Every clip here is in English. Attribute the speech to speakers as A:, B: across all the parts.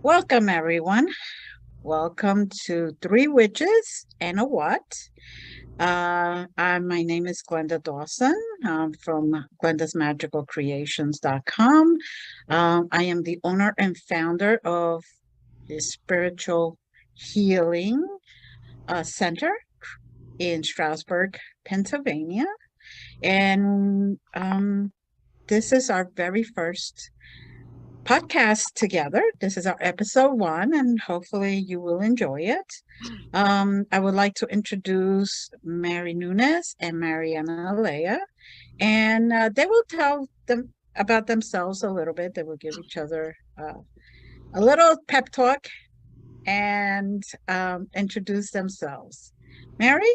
A: Welcome, everyone. Welcome to Three Witches and a What. My name is Glenda Dawson from glendasmagicalcreations.com. I am the owner and founder of the Spiritual Healing Center in Stroudsburg, Pennsylvania. And this is our very first podcast together. This is our episode one, and hopefully you will enjoy it. I would like to introduce Mary Nunes and Mariana Leia, and they will tell them about themselves a little bit. They will give each other a little pep talk and introduce themselves. Mary?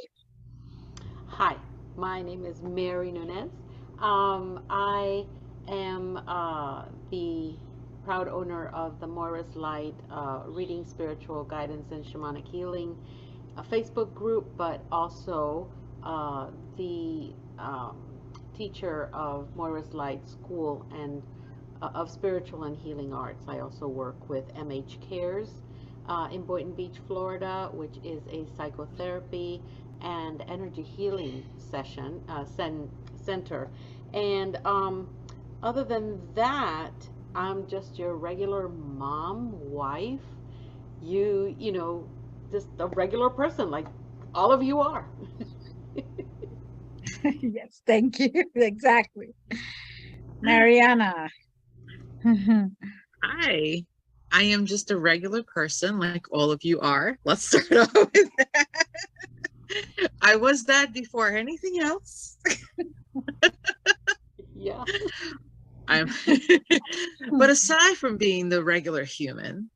B: Hi, my name is Mary Nunes. I am the proud owner of the Morris Light Reading Spiritual Guidance and Shamanic Healing Facebook group, but also the teacher of Morris Light School and of Spiritual and Healing Arts. I also work with MH Cares in Boynton Beach, Florida, which is a psychotherapy and energy healing center. And other than that, I'm just your regular mom, wife, just a regular person like all of you are.
A: Yes, thank you. Exactly. Mariana.
C: Hi, I am just a regular person like all of you are. Let's start off with that. I was that before anything else.
B: Yeah.
C: I'm but aside from being the regular human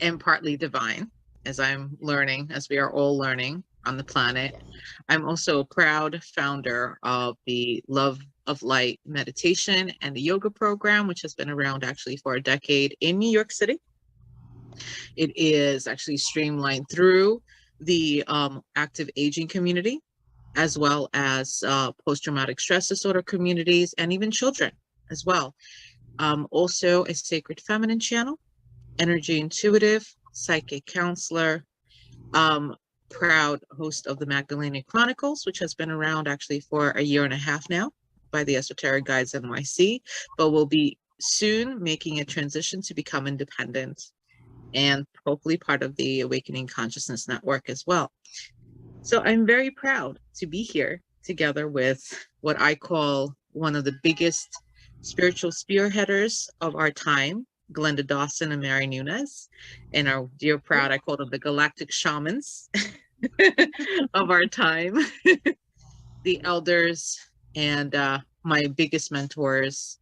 C: and partly divine, as I'm learning, as we are all learning on the planet,
B: Yes.
C: I'm also a proud founder of the Love of Light meditation and the yoga program, which has been around actually for a decade in New York City. It is actually streamlined through the active aging community, as well as post-traumatic stress disorder communities, and even children as well. Also a sacred feminine channel, energy intuitive, psychic counselor, um, proud host of the Magdalena Chronicles, which has been around actually for a year and a half now by the Esoteric Guides NYC, but will be soon making a transition to become independent and hopefully part of the Awakening Consciousness Network as well. So I'm very proud to be here together with what I call one of the biggest spiritual spearheaders of our time, Glenda Dawson and Mary Nunes, and our dear proud, I call them the galactic shamans of our time, the elders, and my biggest mentors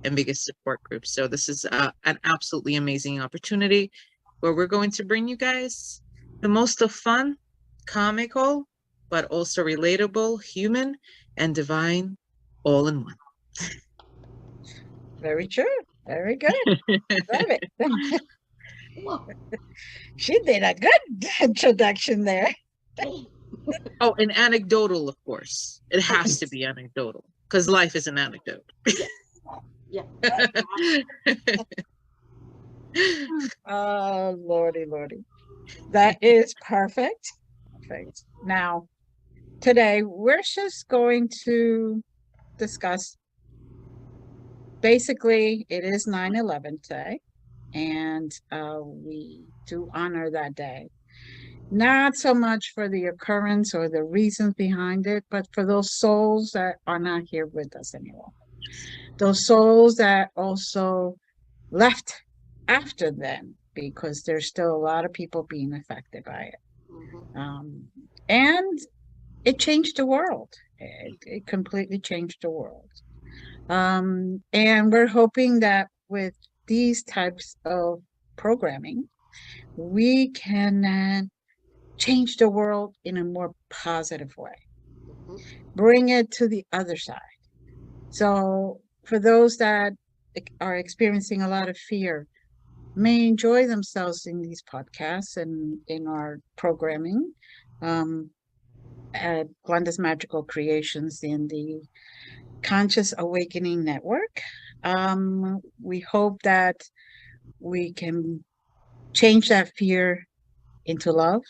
C: and biggest support groups. So this is an absolutely amazing opportunity where we're going to bring you guys the most of fun, comical, but also relatable, human, and divine all in one.
A: Very true. Very good. Love it.
B: Well,
A: She did a good introduction there.
B: hey.
C: Oh, and anecdotal, of course. It has to
B: Yes.
C: be anecdotal because life is an anecdote.
B: Yes. Yeah.
A: Oh, Lordy, Lordy. That is perfect. Perfect. Now, today we're just going to discuss basically, it is 9/11 today, and we do honor that day. Not so much for the occurrence or the reasons behind it, but for those souls that are not here with us anymore. Those souls that also left after then, because there's still a lot of people being affected by it.
B: Hmm.
A: Um, and it changed the world. It completely changed the world. And we're hoping that with these types of programming, we can change the world in a more positive way,
B: Hmm.
A: bring it to the other side. So, for those that are experiencing a lot of fear, may enjoy themselves in these podcasts and in our programming um, at Glenda's Magical Creations in the Conscious Awakening Network. We hope that we can change that fear into love.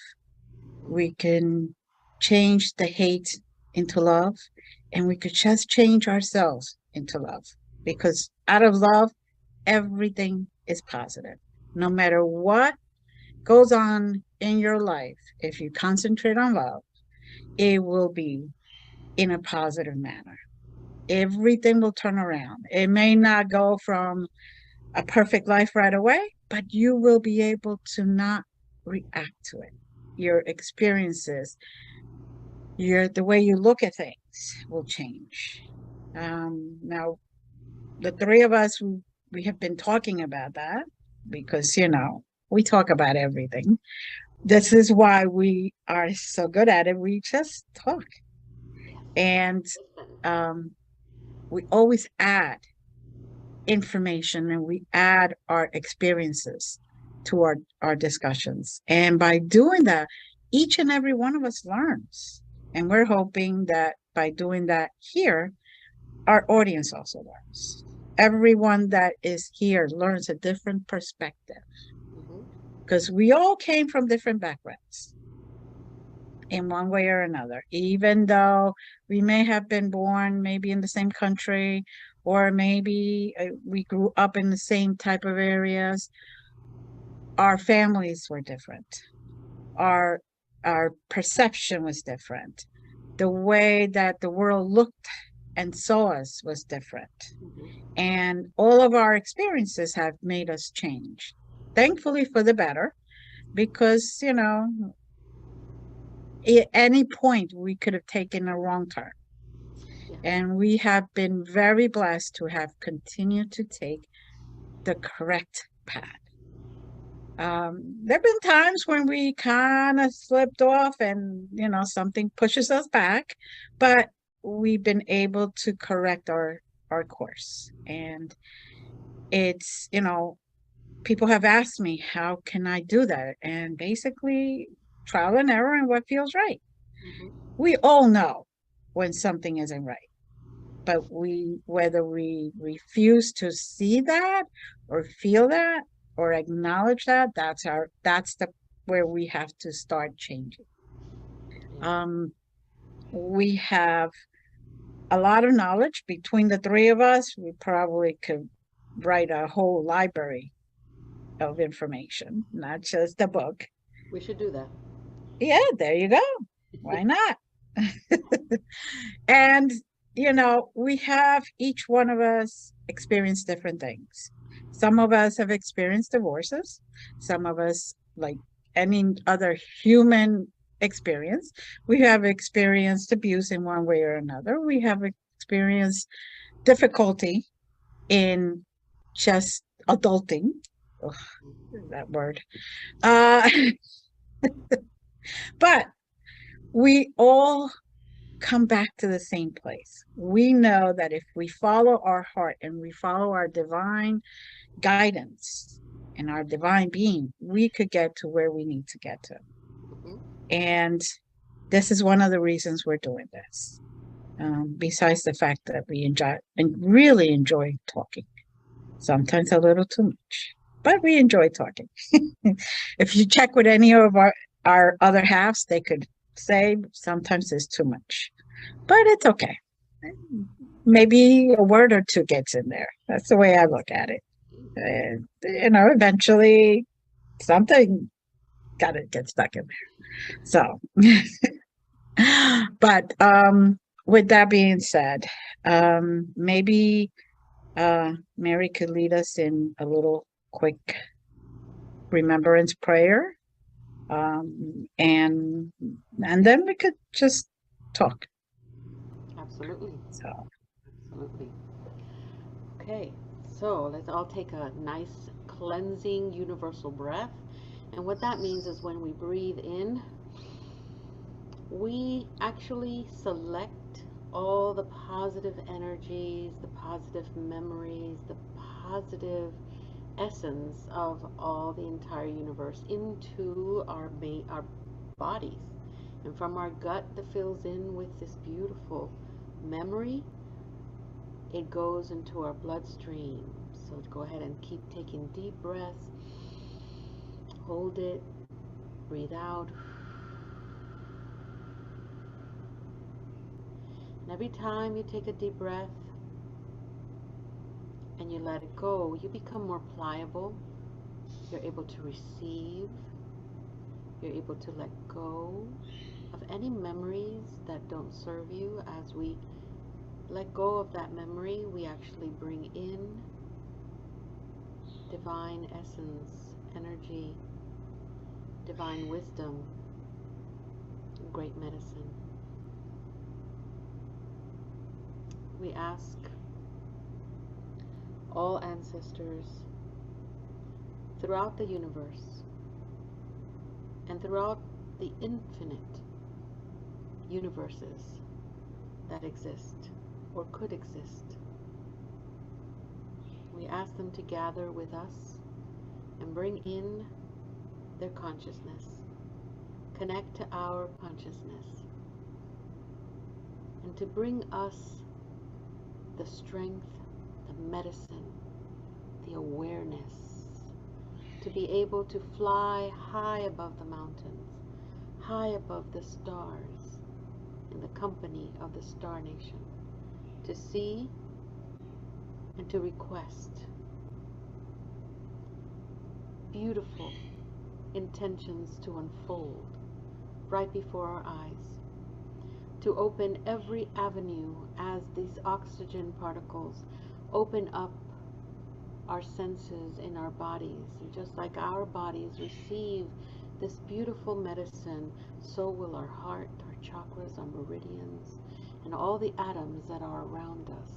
A: We can change the hate into love, and we could just change ourselves into love, because out of love, everything is positive. No matter what goes on in your life, if you concentrate on love, it will be in a positive manner. Everything will turn around. It may not go from a perfect life right away, but you will be able to not react to it. Your experiences, the way you look at things will change. Now, the three of us, we have been talking about that because, we talk about everything. This is why we are so good at it. We just talk.
B: Yes.
A: And
B: Listen.
A: um, we always add information, and we add our experiences to our discussions. And by doing that, each and every one of us learns. And we're hoping that by doing that here, our audience also learns. Everyone that is here learns a different perspective,
B: Hmm.
A: because we all came from different backgrounds in one way or another, even though we may have been born maybe in the same country, or maybe we grew up in the same type of areas. Our families were different. Our our perception was different. The way that the world looked and saw us was different.
B: Hmm.
A: And all of our experiences have made us change. Thankfully for the better, because, at any point we could have taken a wrong turn.
B: Yes.
A: And we have been very blessed to have continued to take the correct path. There have been times when we kind of slipped off and, something pushes us back, but we've been able to correct our course. And it's, people have asked me, how can I do that? And basically, trial and error and what feels right.
B: Hmm.
A: We all know when something isn't right, but whether we refuse to see that or feel that or acknowledge that, that's the where we have to start changing.
B: Yeah.
A: um we have a lot of knowledge between the three of us. We probably could write a whole library of information, not just a book.
B: We should do that.
A: Yeah, there you go. Why not? And, we have, each one of us experienced different things. Some of us have experienced divorces. Some of us, like any other human experience, we have experienced abuse in one way or another. We have experienced difficulty in just adulting. Ugh, that word. Uh, but we all come back to the same place. We know that if we follow our heart and we follow our divine guidance and our divine being, we could get to where we need to get to.
B: Hmm.
A: And this is one of the reasons we're doing this. Besides the fact that we enjoy and really enjoy talking, sometimes a little too much, but we enjoy talking. If you check with any of our other halves, they could say sometimes it's too much, but it's okay. Maybe a word or two gets in there. That's the way I look at it. And, eventually something got to get stuck in there. So, but with that being said, maybe Mary could lead us in a little quick remembrance prayer, and then we could just talk.
B: Absolutely.
A: So,
B: Absolutely. Okay, so let's all take a nice cleansing universal breath. And what that means is when we breathe in, we actually select all the positive energies, the positive memories, the positive essence of all the entire universe into our bodies. And from our gut that fills in with this beautiful memory, it goes into our bloodstream. So go ahead and keep taking deep breaths. hold it, breathe out. And every time you take a deep breath and you let it go, you become more pliable. You're able to receive. You're able to let go of any memories that don't serve you. As we let go of that memory, we actually bring in divine essence, energy, divine wisdom, great medicine. We ask all ancestors throughout the universe and throughout the infinite universes that exist or could exist. We ask them to gather with us and bring in their consciousness, connect to our consciousness, and to bring us the strength, the medicine, the awareness to be able to fly high above the mountains, high above the stars, in the company of the Star Nation, to see and to request beautiful intentions to unfold right before our eyes, to open every avenue as these oxygen particles open up our senses in our bodies. And just like our bodies receive this beautiful medicine, so will our heart, our chakras, our meridians, and all the atoms that are around us,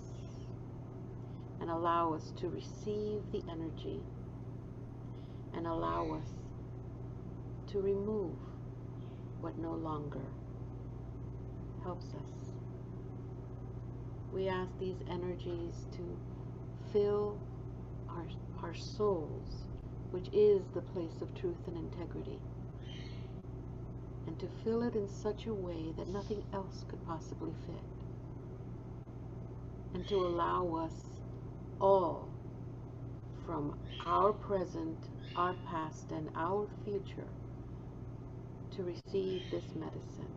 B: and allow us to receive the energy and allow us to remove what no longer helps us. We ask these energies to fill our souls, which is the place of truth and integrity, and to fill it in such a way that nothing else could possibly fit, and to allow us all, from our present, our past, and our future, to receive this medicine.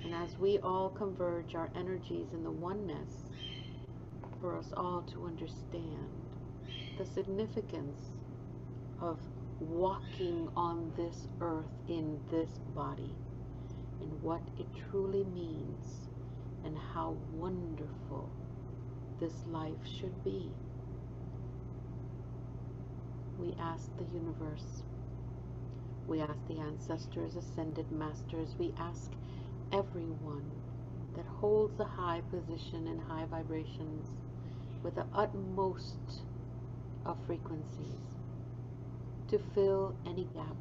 B: And as we all converge our energies in the oneness, for us all to understand the significance of walking on this earth in this body, and what it truly means, and how wonderful this life should be. We ask the universe, we ask the ancestors, ascended masters, we ask everyone that holds a high position and high vibrations with the utmost of frequencies, to fill any gap,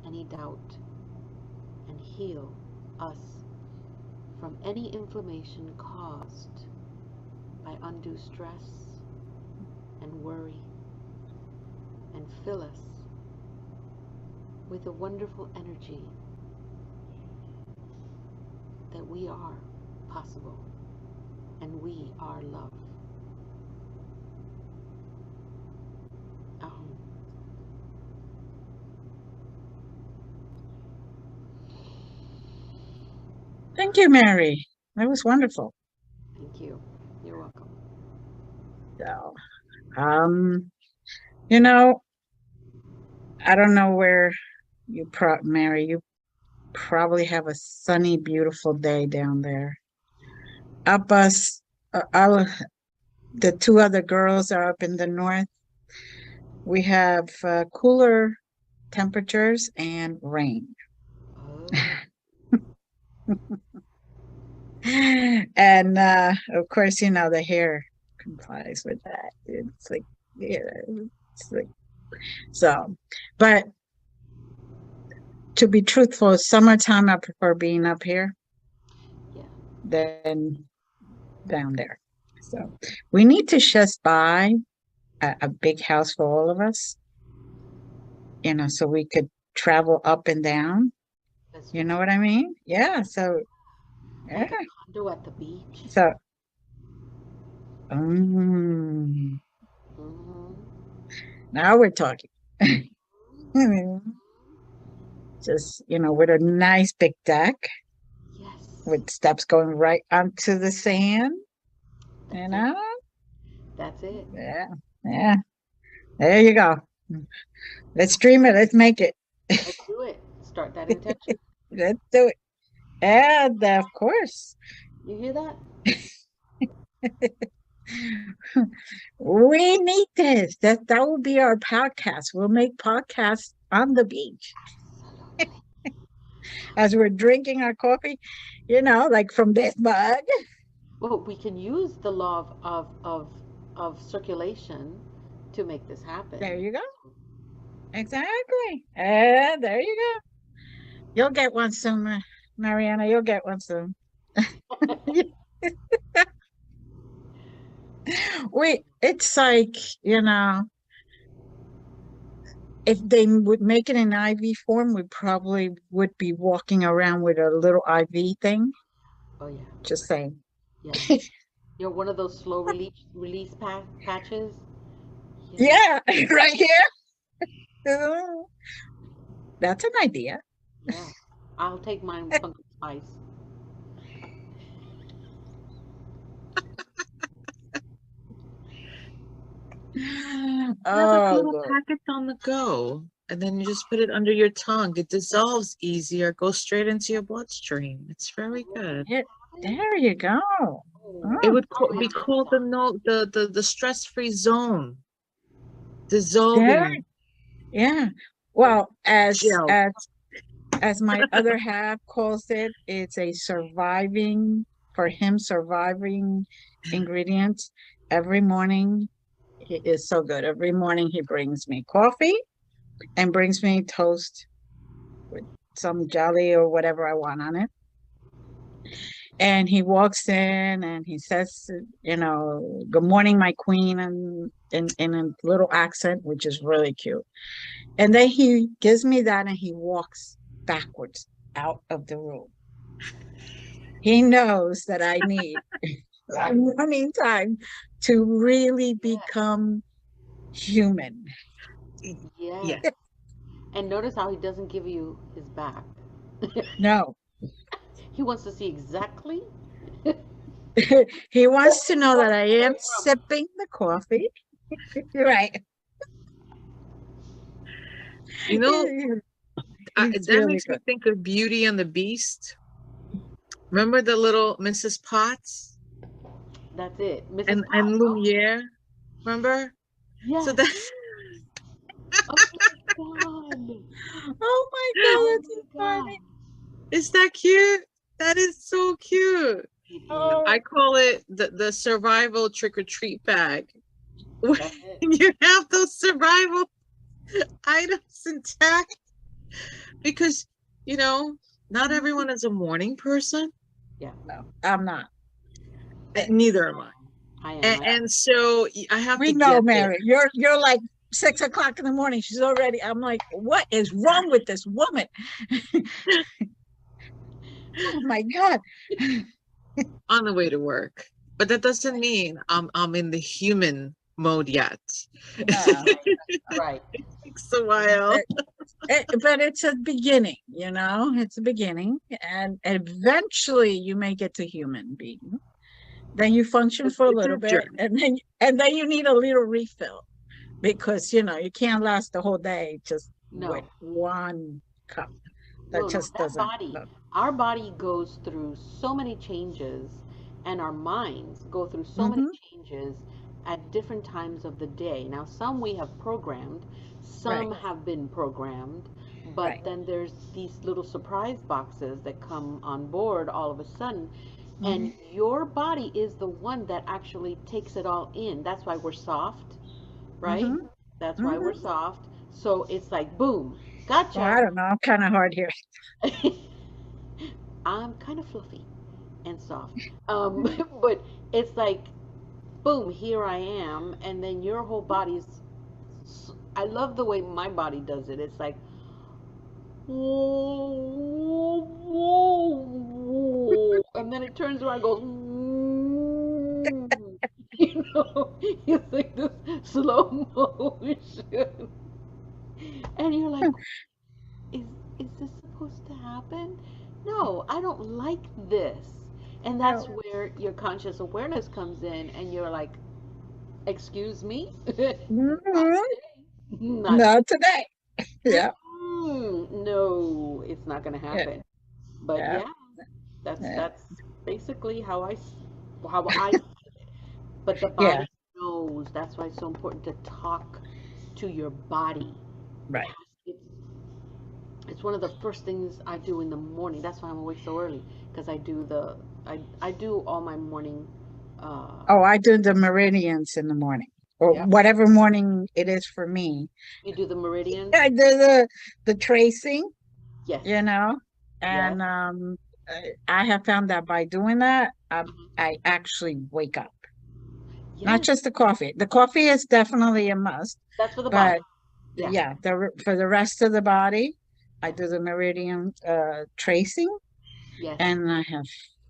B: any doubt, and heal us from any inflammation caused by undue stress and worry, and fill us with the wonderful energy that we are possible and we are love. Ahum.
A: Thank you, Mary. That was wonderful.
B: Thank you. You're welcome.
A: So, you know, I don't know where Mary, you probably have a sunny, beautiful day down there. Up us, the two other girls are up in the north. We have cooler temperatures and rain. And of course, the hair complies with that. It's like, yeah, it's like, so, but to be truthful, summertime, I prefer being up here than down there. So we need to just buy a big house for all of us, so we could travel up and down. You know what I mean? Yeah. So, yeah.
B: Like a condo at the beach.
A: So, now we're talking. Just, with a nice big deck
B: Yes.
A: with steps going right onto the sand, you
B: That's it.
A: know?
B: That's it.
A: Yeah. Yeah. There you go. Let's dream it. Let's make it.
B: Let's do it. Start that intention.
A: Let's do it. And of course,
B: You hear that?
A: we need this. That will be our podcast. We'll make podcasts on the beach
B: Absolutely.
A: as we're drinking our coffee, like from this mug.
B: Well, we can use the law of circulation to make this
A: There
B: happen.
A: you go. Exactly. And there you go. You'll get one soon, Mariana. You'll get one soon. It's like, if they would make it in IV form, we probably would be walking around with a little IV thing.
B: Oh yeah.
A: Just saying.
B: Yeah. You're one of those slow release patches. You know.
A: Yeah, right here. That's an idea.
B: Yeah. I'll take mine pumpkin spice.
C: Have like
A: Oh,
C: little
A: Lord.
C: packets on the go, and then you just put it under your tongue. It dissolves easier, goes straight into your bloodstream. It's very good.
A: Yeah, there you go.
B: Oh,
C: It
A: Oh,
C: would
B: I'll
C: be
B: write this
C: called the
B: down.
C: no the stress-free zone,
A: there.
C: dissolving
A: Yeah. Well, as
C: gel.
A: as as my other half calls it, it's a surviving ingredient. Every morning, he is so good. Every morning, he brings me coffee and brings me toast with some jelly or whatever I want on it. And he walks in and he says, good morning, my queen, and in a little accent, which is really cute. And then he gives me that and he walks backwards out of the room. He knows that I need running time to really become human.
B: Yes.
C: Yes.
B: And notice how he doesn't give you his back.
A: No,
B: He wants to see exactly
A: he wants to know that
B: walking
A: I
B: away
A: am
B: from.
A: sipping the coffee. Right.
C: You know,
A: He's
C: that
A: really
C: makes me
A: good.
C: think of Beauty and the Beast. Remember the little Mrs. Potts
B: That's it. Mrs.
C: and
B: Potts. Oh,
C: Lumiere? Remember? So
B: yes.
C: that
B: Oh my God.
A: Oh my God,
B: Oh
A: that's so
B: my God.
A: funny.
C: is that cute? That is so cute.
B: It is.
C: I
A: Oh,
C: call it the survival trick or treat bag. When
B: That's it.
C: you have those survival items intact, because you know not everyone is a morning person.
B: Yeah,
A: no, I'm not.
C: Neither am I.
B: I am.
C: And,
B: I,
C: and so I have
A: We
C: to
A: know,
C: get there.
A: Mary. You're like 6 o'clock in the morning. She's already. I'm like, what is wrong with this woman? Oh my God.
C: On the way to work. But that doesn't mean I'm in the human mode yet.
A: No.
B: right. Right.
C: It takes a while.
A: But it's a beginning, it's a beginning. And eventually you may get to human being. Then you function for a
C: It's
A: little
C: a
A: bit,
C: journey.
A: and then you need a little refill because you can't last the whole day just with
B: No.
A: one cup. That
B: No, no.
A: just
B: That
A: doesn't
B: body,
A: look.
B: our body goes through so many changes, and our minds go through so many
A: Mm-hmm.
B: changes at different times of the day. Now, some we have programmed,
A: Right,
B: some have been programmed, but
A: right.
B: then there's these little surprise boxes that come on board all of a sudden,
A: Mm-hmm.
B: and your body is the one that actually takes it all in. That's why we're soft, right?
A: Mm-hmm.
B: That's why we're
A: Mm-hmm.
B: soft. So it's like, boom,
A: Well,
B: gotcha.
A: I don't know. I'm kind of hard here.
B: I'm kind of fluffy and soft. But it's like, boom, here I am. And then your whole body's, I love the way my body does it. It's like, whoa, whoa, whoa. And then it turns around and goes, whoa. It's like this slow motion. And you're like, is is this supposed to happen? No, I don't like this. And that's
A: No.
B: where your conscious awareness comes in, and you're like, excuse me? Not
A: Mhm.
B: today. Not
A: Not today. Yeah.
B: no, it's not going to
A: Yeah.
B: happen. But
A: Yeah.
B: yeah, that's
A: Yeah.
B: that's basically how I see it. But the
A: Yeah.
B: body knows. That's why it's so important to talk to your body. It
A: Right.
B: has it's one of the first things I do in the morning. That's why I'm awake so early, because I do all my morning. Uh,
A: Oh, I do the meridians in the morning, or
B: yep.
A: whatever morning it is for me.
B: You do the meridians.
A: I do the tracing,
B: Yes.
A: you know,
B: Yes.
A: and I have found that by doing that,
B: Mhm.
A: I actually wake up. Not
B: Yes.
A: just the coffee. The coffee is definitely a must,
B: That's for the body.
A: but
B: Yeah.
A: yeah, for the rest of the body, I
B: Yes.
A: do the meridian tracing,
B: Yes.
A: and I have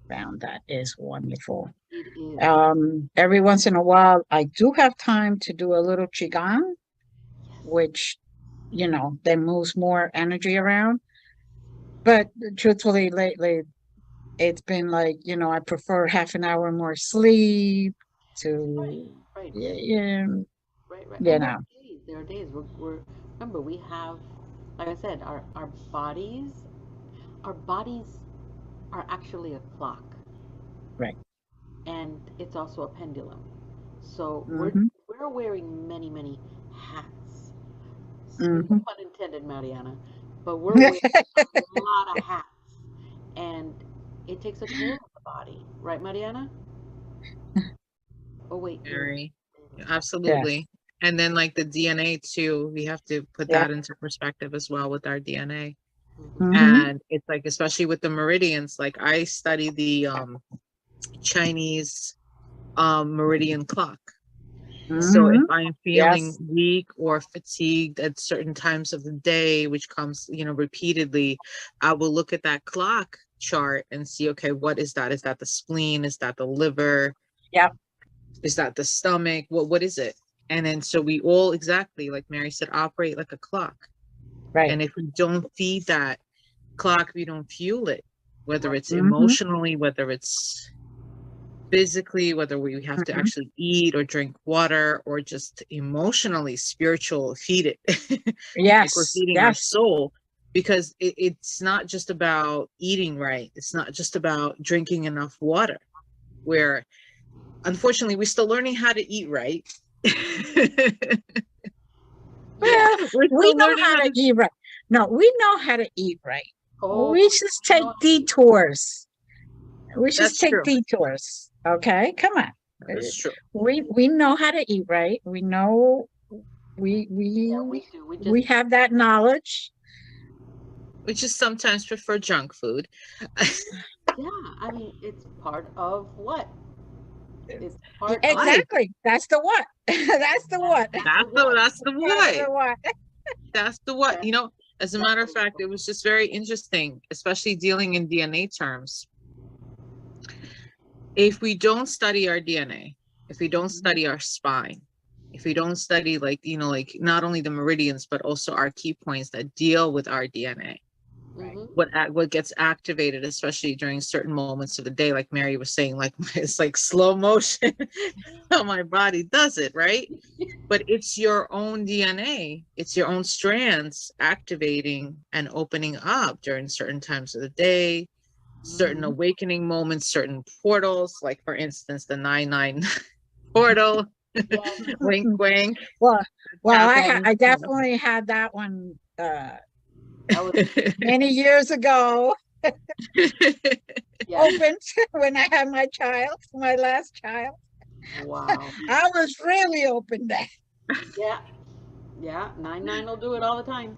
A: found that is wonderful.
B: It is.
A: Every once in a while, I do have time to do a little qigong,
B: Yes.
A: which then moves more energy around. But truthfully, lately it's been like, I prefer half an hour more sleep
B: Right.
A: to,
B: Right.
A: yeah,
B: Right. Right.
A: you
B: And there
A: know,
B: are days. There are days. We're remember we have, like I said, our bodies are actually a clock,
A: right.
B: and it's also a pendulum. So we're
A: Hmm.
B: we're wearing many hats. No
A: Hmm.
B: pun intended, Mariana. But we're wearing a lot of hats, and it takes a toll on the body, right, Mariana? Oh wait, you're
C: Very,
A: Yes.
C: absolutely. And then like the DNA too, we have to put
A: Yeah.
C: that into perspective as well with our DNA.
B: hmm
A: Hmm.
C: And it's like, especially with the meridians, like I study the Chinese meridian clock. So if
A: Hmm.
C: I am feeling
A: Yes.
C: weak or fatigued at certain times of the day, which comes, repeatedly, I will look at that clock chart and see, okay, what is that? Is that the spleen? Is that the liver?
A: Yep.
C: Is that the stomach? What is it? And then so we all, exactly like Mary said, operate like a clock.
A: Right.
C: And if we don't feed that clock, we don't fuel it, whether
B: Right.
C: it's
A: Hmm.
C: emotionally, whether it's physically, whether we have to
A: Hmm.
C: actually eat or drink water, or just emotionally, spiritual, feed it. Like we're
A: Yes.
C: feeding our
A: Yes.
C: soul, because it's not just about eating right. It's not just about drinking enough water, where unfortunately we're still learning how to eat right.
B: Yeah.
A: Well,
C: We're
A: we
C: still
A: know
C: learning
A: how
C: how
A: to
C: to.
A: eat right. No, we know how to eat right.
B: Oh,
A: We just
B: you know,
A: take detours. We just
C: That's
A: take
C: true.
A: detours. Okay, come on.
C: That
A: Uh,
C: is true.
A: we know how to eat right. We know we
B: yeah,
A: we
B: we do. We just
A: we have that knowledge.
C: We just sometimes prefer junk food.
B: yeah. I mean, it's part of what? It's
A: Yeah,
B: part of
C: Life.
A: exactly. That's the what. That's the what.
B: that's the what.
C: That's the
A: That's
C: what.
A: the what.
C: That's the what.
B: That's
C: As a
B: that's
C: matter
B: the
C: of fact, it was just very interesting, especially dealing in DNA terms. If we don't study our DNA, if we don't
A: Mhm.
C: study our spine, if we don't study, like, like not only the meridians, but also our key points that deal with our DNA,
A: Right.
B: hmm
C: what gets activated, especially during certain moments of the day, like Mary was saying, like it's like slow motion, how my body does it, right? But it's your own DNA, it's your own strands activating and opening up during certain times of the day, certain
A: Hmm.
C: awakening moments, certain portals, like for instance, the 99 portal,
B: Yes,
C: wink, wink,
A: Well,
C: tapping.
A: I definitely had that one
B: that was
A: many years ago
B: yes.
A: opened when I had my last child.
B: Wow.
A: I was really open then.
B: Yeah, yeah. 99 will do it all the time.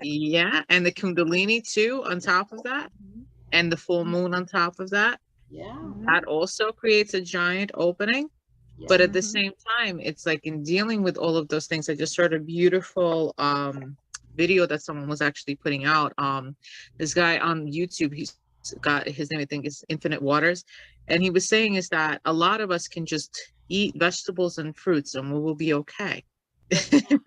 C: Yeah, and the Kundalini too, on top of that, and the full moon on top of that.
B: Yeah.
A: Hmm.
C: That also creates a giant opening. But
B: Yes.
C: at the
A: Hmm.
C: same time, it's like in dealing with all of those things, I just heard a beautiful video that someone was actually putting out. This guy on YouTube, he's got, his name I think is Infinite Waters, and he was saying is that a lot of us can just eat vegetables and fruits and we will be okay.
B: Yes, we can.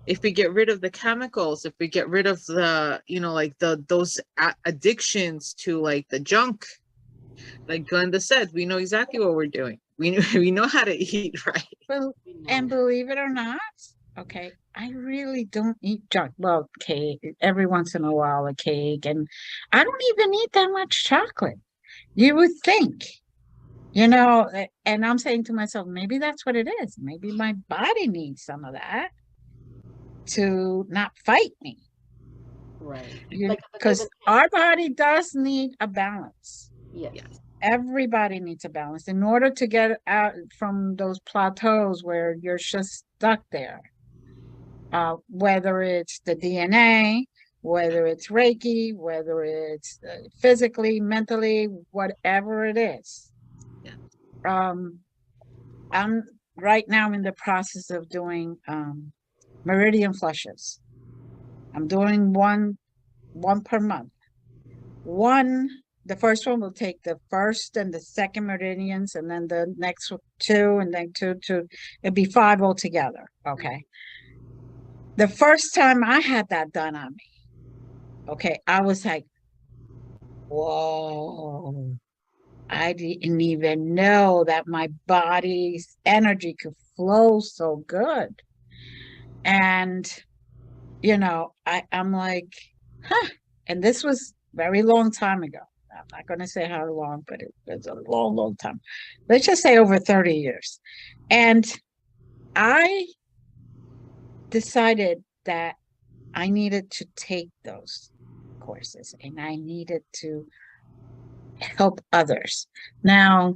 C: if we get rid of the chemicals, if we get rid of the, like those addictions to like the junk, like Glenda said, we know exactly what we're doing. We know how to eat right.
A: Well,
B: We
A: and
B: know.
A: believe it or not, okay, I really don't eat junk. Well, cake, every once in a while, a cake, and I don't even eat that much chocolate. You would think, and I'm saying to myself, maybe that's what it is. Maybe my body needs some of that to not fight me.
B: Right.
A: You
B: Like the give
A: because
B: and take.
A: our body does need a balance.
B: Yes.
C: Yes.
A: Everybody needs a balance in order to get out from those plateaus where you're just stuck there. Whether it's the DNA, whether it's Reiki, whether it's physically, mentally, whatever it is.
C: Yeah.
A: Um, I'm right now in the process of doing meridian flushes. I'm doing one per month. One, the first one will take the first and the second meridians, and then the next two, and then two. It'd be five altogether. Okay. The first time I had that done on me, okay, I was like, whoa, I didn't even know that my body's energy could flow so good. And, I'm like, huh. And this was very long time ago. I'm not going to say how long, but it was a long, long time. Let's just say over 30 years. And I decided that I needed to take those courses and I needed to help others. Now,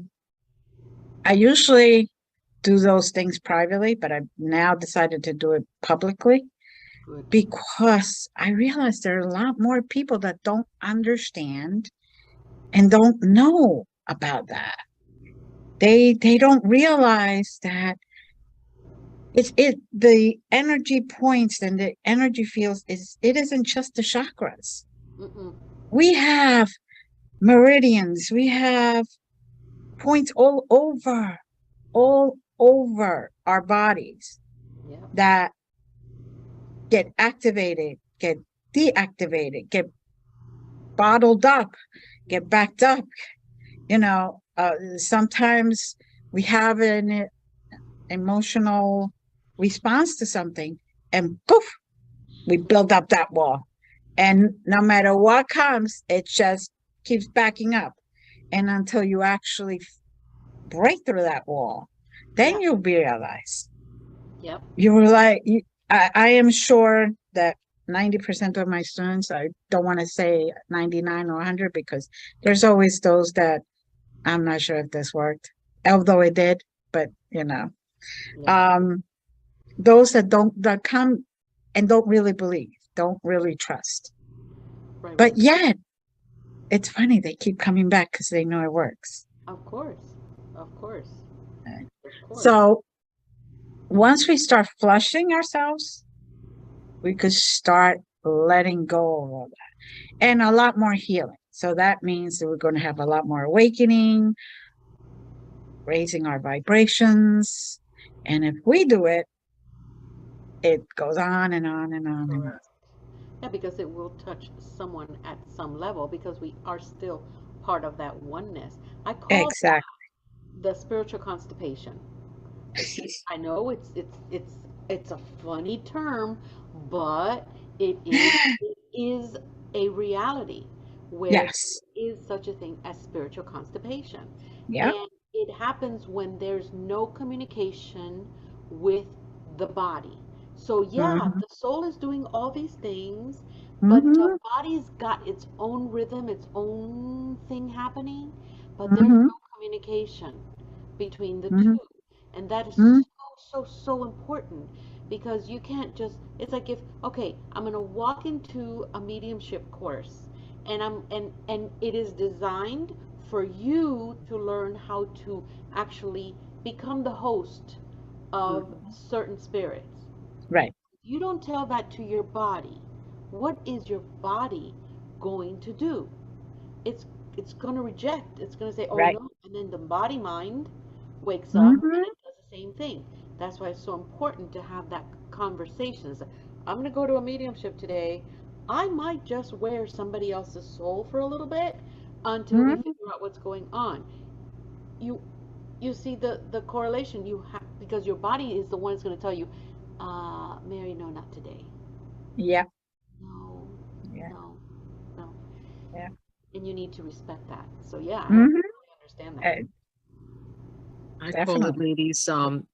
A: I usually do those things privately, but I've now decided to do it publicly
B: Good.
A: because I realize there are a lot more people that don't understand and don't know about that. They don't realize that the energy points and the energy fields it isn't just the chakras.
B: Mm-mm.
A: We have meridians, we have points all over our bodies
B: Yep.
A: that get activated, get deactivated, get bottled up, get backed up. Sometimes we have an emotional response to something and poof, we build up that wall. And no matter what comes, it just keeps backing up. And until you actually break through that wall,
B: Yeah.
A: then you'll realize
B: Yep.
A: you were like, I am sure that 90% of my students, I don't want to say 99 or 100 because there's always those that I'm not sure if this worked, although it did, but
B: Yeah.
A: um, those that come and don't really believe, don't really trust.
B: Right.
A: But
B: Right.
A: yet, it's funny, they keep coming back because they know it works.
B: Of course. Of course.
A: Right?
B: Of course.
A: So once we start flushing ourselves, we could start letting go of all that and a lot more healing. So that means that we're going to have a lot more awakening, raising our vibrations. And if we do it, it goes on and on and on and on.
B: Correct. Yeah, because it will touch someone at some level because we are still part of that oneness. I call
A: Exactly.
B: the spiritual constipation. I know it's a funny term, but it is a reality where
A: Yes.
B: there is such a thing as spiritual constipation.
A: Yep.
B: And it happens when there's no communication with the body. So yeah,
A: Mm-hmm.
B: the soul is doing all these things, but the
A: Mm-hmm.
B: body's got its own rhythm, its own thing happening, but there's
A: Mm-hmm.
B: no communication between the
A: Mm-hmm.
B: two. And that is
A: Mm-hmm.
B: so important because you can't just, it's like if, okay, I'm going to walk into a mediumship course and it is designed for you to learn how to actually become the host of
A: Mm-hmm.
B: certain spirits.
A: Right.
B: You don't tell that to your body. What is your body going to do? it's it's going to reject. It's going to say, oh
A: Right.
B: no, and then the body mind wakes up and
A: Mm-hmm.
B: it does the same thing. That's why it's so important to have that conversations. I'm going to go to a mediumship today. I might just wear somebody else's soul for a little bit until we
A: Mhm.
B: figure out what's going on. You you see the correlation you have, because your body is the one that's going to tell you, Mary, no, not today.
A: Yeah.
B: No,
A: Yeah.
B: no, no.
A: Yeah.
B: And you need to respect that. So yeah, I
A: Mhm.
B: totally understand that.
A: Uh,
C: I call it,
A: Definitely.
C: ladies,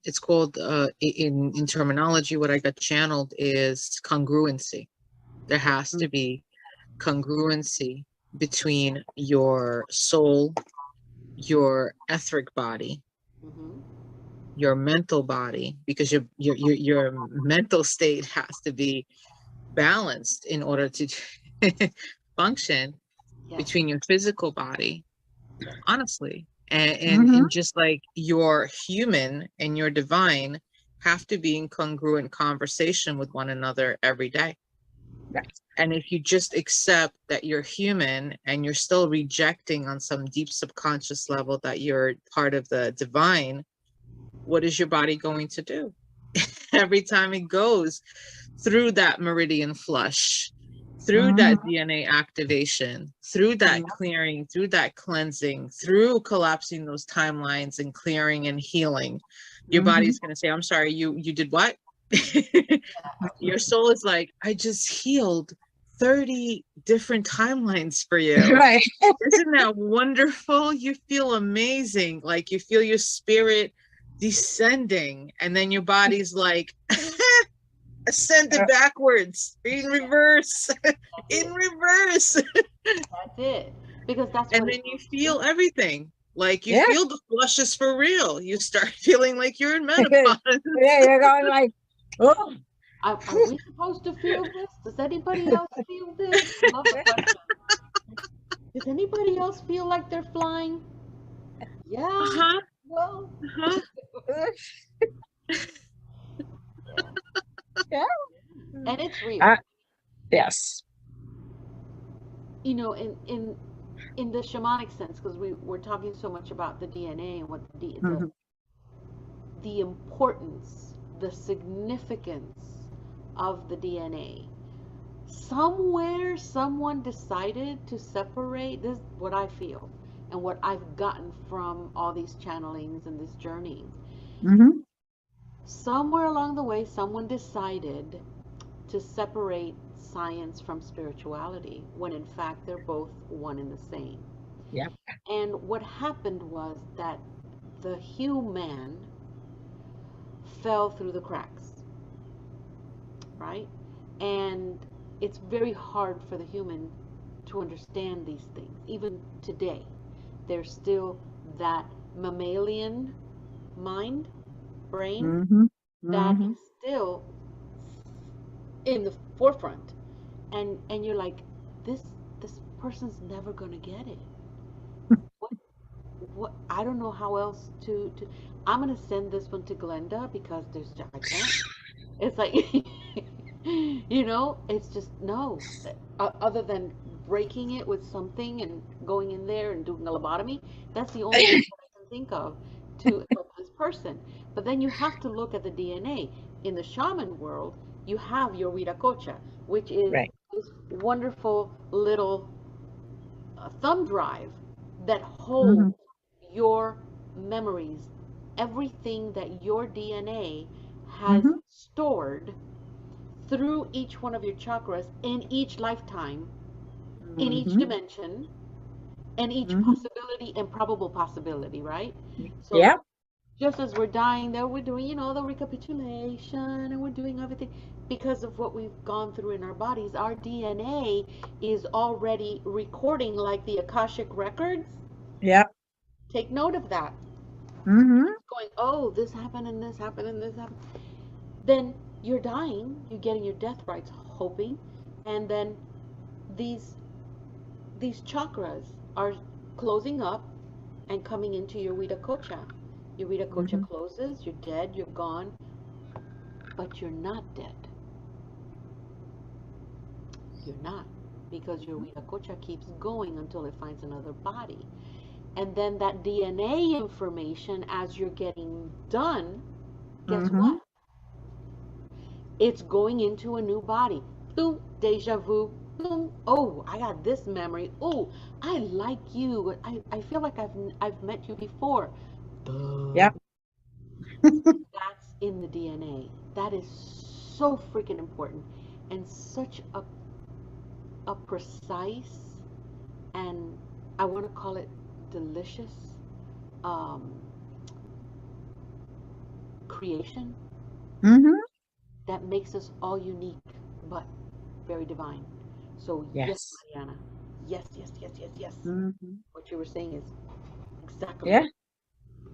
C: it's called in terminology, what I got channeled is congruency. There has to
A: Mm.
C: be congruency between your soul, your etheric body,
B: Hmm.
C: your mental body, because your mental state has to be balanced in order to function,
B: Yes,
C: between your physical body,
B: yes.
C: honestly, and
A: Mhm.
C: just like your human and your divine have to be in congruent conversation with one another every day.
A: Right.
C: And if you just accept that you're human and you're still rejecting on some deep subconscious level that you're part of the divine, what is your body going to do? Every time it goes through that meridian flush, through that
A: Mhm.
C: DNA activation, through that
A: Mhm.
C: clearing, through that cleansing, through collapsing those timelines and clearing and healing, your
A: Mhm.
C: body's going to say, I'm sorry, you did what?
B: Yeah,
C: Your
B: absolutely.
C: soul is like, I just healed 30 different timelines for you.
A: Right.
C: Isn't that wonderful? You feel amazing. Like you feel your spirit descending, and then your body's like, ascended backwards, in reverse,
B: That's
C: in
B: it.
C: reverse.
B: That's it. Because that's
C: And
B: what it
C: then you
B: goes
C: feel
B: through.
C: everything. Like you
A: Yeah.
C: feel the flushes for real. You start feeling like you're in menopause.
A: Yeah, you're going like, oh.
B: Are we supposed to feel this? Does anybody else feel this? I love the question. Does anybody else feel like they're flying? Yeah.
C: Uh-huh.
B: Well,
C: Uh-huh.
B: yeah.
A: Yeah.
B: And it's real.
A: Uh, yes.
B: You know, in the shamanic sense, because we're talking so much about the DNA and what
A: Mhm.
B: the importance, the significance of the DNA. Somewhere someone decided to separate this, what I feel and what I've gotten from all these channelings and this journey.
A: Mhm.
B: Somewhere along the way, someone decided to separate science from spirituality when in fact they're both one and the same.
A: Yeah.
B: And what happened was that the human fell through the cracks, right? And it's very hard for the human to understand these things. Even today, there's still that mammalian mind, brain,
A: Mhm.
B: that
A: Mhm.
B: is still in the forefront. And you're like, this person's never gonna get it. What what I don't know how else to I'm gonna send this one to Glenda because I can't. It's like, it's just no. Other than breaking it with something and going in there and doing a lobotomy, that's the only thing that I can think of to help this person. But then you have to look at the DNA. In the shaman world, you have your Viracocha, which is
A: Right.
B: this wonderful little thumb drive that holds
A: Mhm.
B: your memories, everything that your DNA has
A: Mhm.
B: stored through each one of your chakras in each lifetime, in each
A: Mhm.
B: dimension, and each
A: Mhm.
B: possibility and probable possibility, right? So
A: Yeah.
B: just as we're dying there, we're doing, the recapitulation and we're doing everything because of what we've gone through in our bodies. Our DNA is already recording like the Akashic records.
A: Yeah.
B: Take note of that.
A: Mhm.
B: Going, oh, this happened and this happened and this happened. Then you're dying, you're getting your death rites, hoping, and then these these chakras are closing up and coming into your Vita Kocha. Your Vita Kocha
A: Mhm.
B: closes, you're dead, you're gone, but you're not dead. You're not, because your Vita Kocha keeps going until it finds another body. And then that DNA information, as you're getting done, guess
A: Mhm.
B: what? It's going into a new body. Boom, deja vu. Boom. Oh, I got this memory. Oh, I like you. I feel like I've met you before. Duh.
A: Yep.
B: That's in the DNA. That is so freaking important and such a precise, and I want to call it delicious um, creation
A: Mm-hmm.
B: that makes us all unique but very divine. So yes,
A: Yes.
B: Mariana. Yes, yes, yes, yes, yes.
A: Mm-hmm.
B: What you were saying is exactly
A: Yeah.
B: right.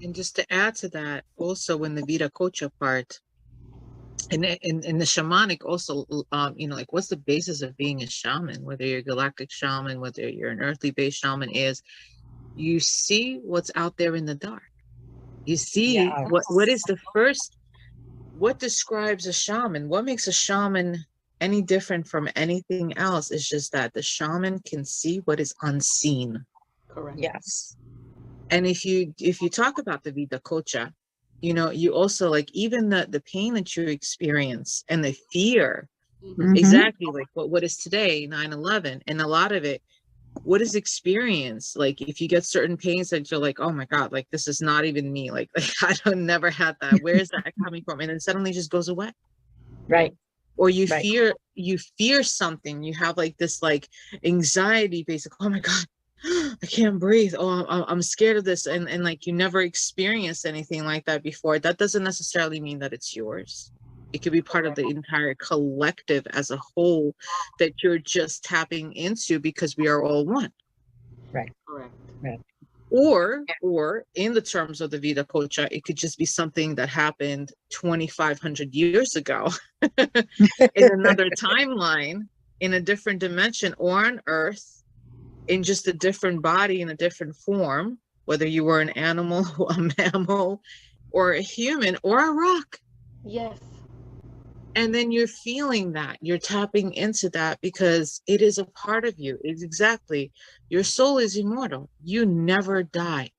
C: And just to add to that, also in the Vita Cocha part, and in the shamanic also, like what's the basis of being a shaman, whether you're a galactic shaman, whether you're an earthly based shaman, is you see what's out there in the dark. You see what
A: Yes.
C: is the first, what describes a shaman, what makes a shaman any different from anything else is just that the shaman can see what is unseen.
B: Correct.
A: Yes.
C: And if you talk about the Vita Cocha, you also like even the pain that you experience and the fear,
B: Mm-hmm.
A: Mm-hmm.
C: exactly like what is today 9/11, and a lot of it, what is experience, like if you get certain pains that you're like, oh my god, like this is not even me, like I don't never had that, where is that coming from, and then suddenly just goes away.
B: Yes.
A: Right.
C: Or you
A: Right.
C: fear something, you have like this like anxiety basic, oh my god, I can't breathe, oh I'm scared of this, and like you never experienced anything like that before. That doesn't necessarily mean that it's yours. It could be part of
B: Correct.
C: the entire collective as a whole that you're just tapping into because we are all one.
A: Right.
B: Correct.
A: Right.
C: Or in the terms of the Vita Cocha, it could just be something that happened 2,500 years ago in another timeline, in a different dimension, or on Earth, in just a different body, in a different form, whether you were an animal, a mammal, or a human, or a rock.
B: Yes.
C: And then you're feeling that, you're tapping into that because it is a part of you. It's exactly, your soul is immortal. You never die.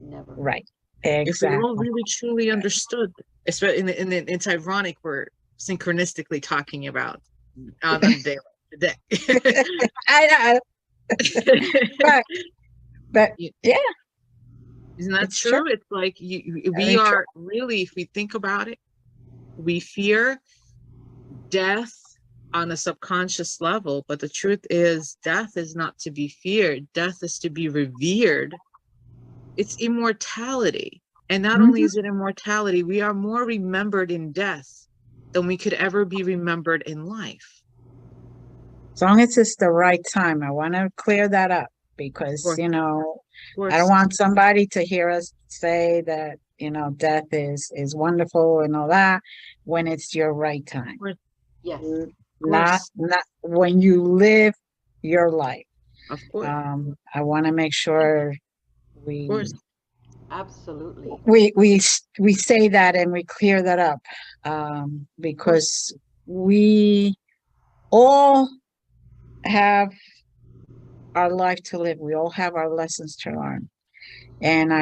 B: Never.
A: Right.
C: If we all
A: Exactly.
C: really truly understood, especially it's ironic we're synchronistically talking about on the day today.
A: I know. But but
C: You-
A: yeah,
C: Isn't that
A: it's true.
C: true? It's like we
A: Very true.
C: are really, if we think about it, we fear death on a subconscious level, but the truth is death is not to be feared. Death is to be revered. It's immortality. And not only
A: Mm-hmm.
C: is it immortality, we are more remembered in death than we could ever be remembered in life.
A: As long as it's the right time. I want to clear that up
C: Of
A: because,
C: course, of
A: I don't
C: course,
A: want somebody to hear us say that, death is wonderful and all that when it's your right time.
C: of
B: Yes.
A: Not
C: course,
A: not when you live your life.
C: of course,
A: I want to make sure
C: of course,
A: we
B: Absolutely.
A: we say that and we clear that up,
C: of course.
A: because we all have our life to live. We all have our lessons to learn. And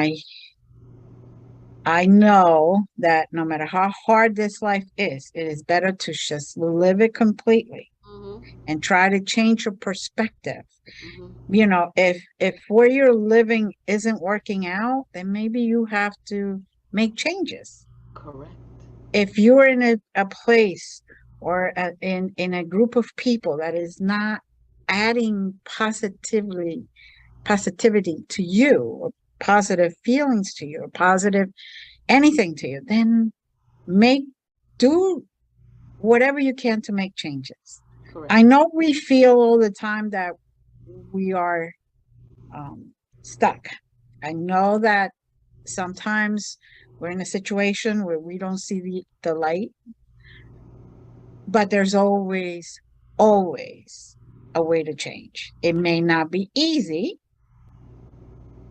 A: I know that no matter how hard this life is, it is better to just live it completely
B: Mm-hmm.
A: and try to change your perspective.
B: Mm-hmm.
A: If where you're living isn't working out, then maybe you have to make changes.
B: Correct.
A: If you're in a place or in a group of people that is not adding positivity to you, or positive feelings to you, or positive anything to you, then make do whatever you can to make changes.
B: Correct.
A: I know we feel all the time that we are stuck. I know that sometimes we're in a situation where we don't see the light, but there's always a way to change. It may not be easy.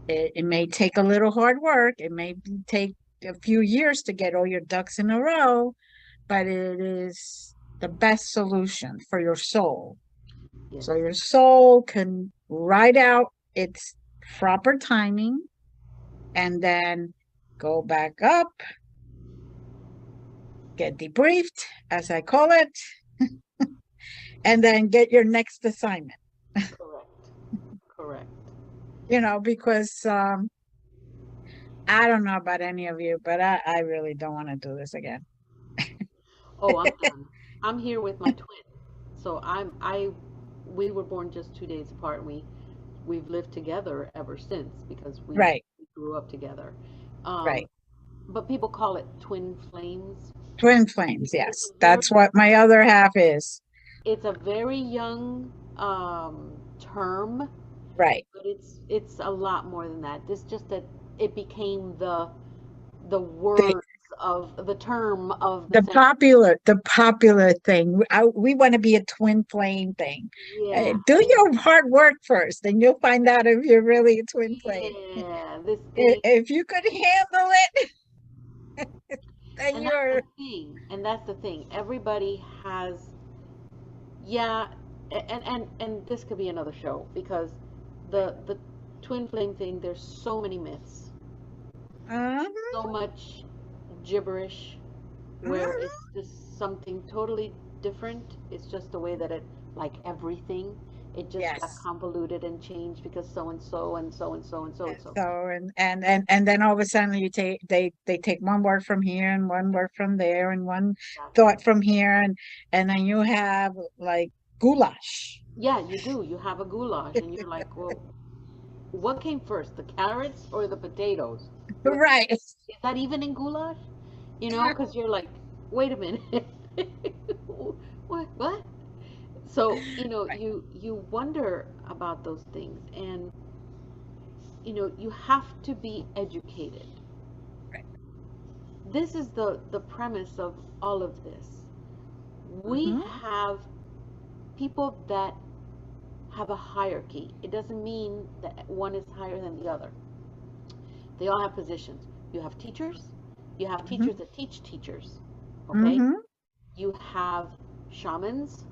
A: It may take a little hard work. It may take a few years to get all your ducks in a row, but it is the best solution for your soul.
B: Yes.
A: So your soul can ride out its proper timing and then go back up get debriefed, as I call it, and then get your next assignment.
B: Correct. Correct.
A: Because I don't know about any of you, but I really don't want to do this again.
B: Oh, I'm done. I'm here with my twin. So we were born just 2 days apart. We've lived together ever since because
A: Right,
B: we grew up together. Um,
A: right.
B: but people call it twin flames.
A: Twin flames,
B: It's
A: yes.
B: a very
A: That's what my other half is.
B: it's a very young term,
A: Right.
B: but it's a lot more than that. It's just that it became the
A: The
B: words of the term of the
A: the
B: century.
A: popular thing. We want to be a twin flame thing.
B: Yeah,
A: Do your hard work first, and you'll find out if you're really a twin flame.
B: yeah, this thing.
A: If you could handle it, then
B: And that's the
A: you're
B: thing. And that's the thing. Everybody has, yeah, and this could be another show because the twin flame thing. There's so many myths,
A: uh
B: so much gibberish, where it's just something totally different. It's just the way that it, like everything, it just got
A: yes.
B: convoluted and changed because so and so and so and so and so and so.
A: So and then all of a sudden they take one word from here and one word from there and one
B: Exactly.
A: thought from here and then you have like goulash.
B: Yeah, you do. You have a goulash, and you're like, well, what came first, the carrots or the potatoes? What
A: Right.
B: is that even in goulash? You know, because you're like, wait a minute, what? So
A: Right.
B: you wonder about those things, and you have to be educated.
A: Right.
B: This is the premise of all of this. We
A: Mm-hmm.
B: have people that have a hierarchy. It doesn't mean that one is higher than the other. They all have positions. You have teachers, you have
A: Mm-hmm.
B: teachers that teach teachers, okay?
A: Mm-hmm.
B: You have shamans,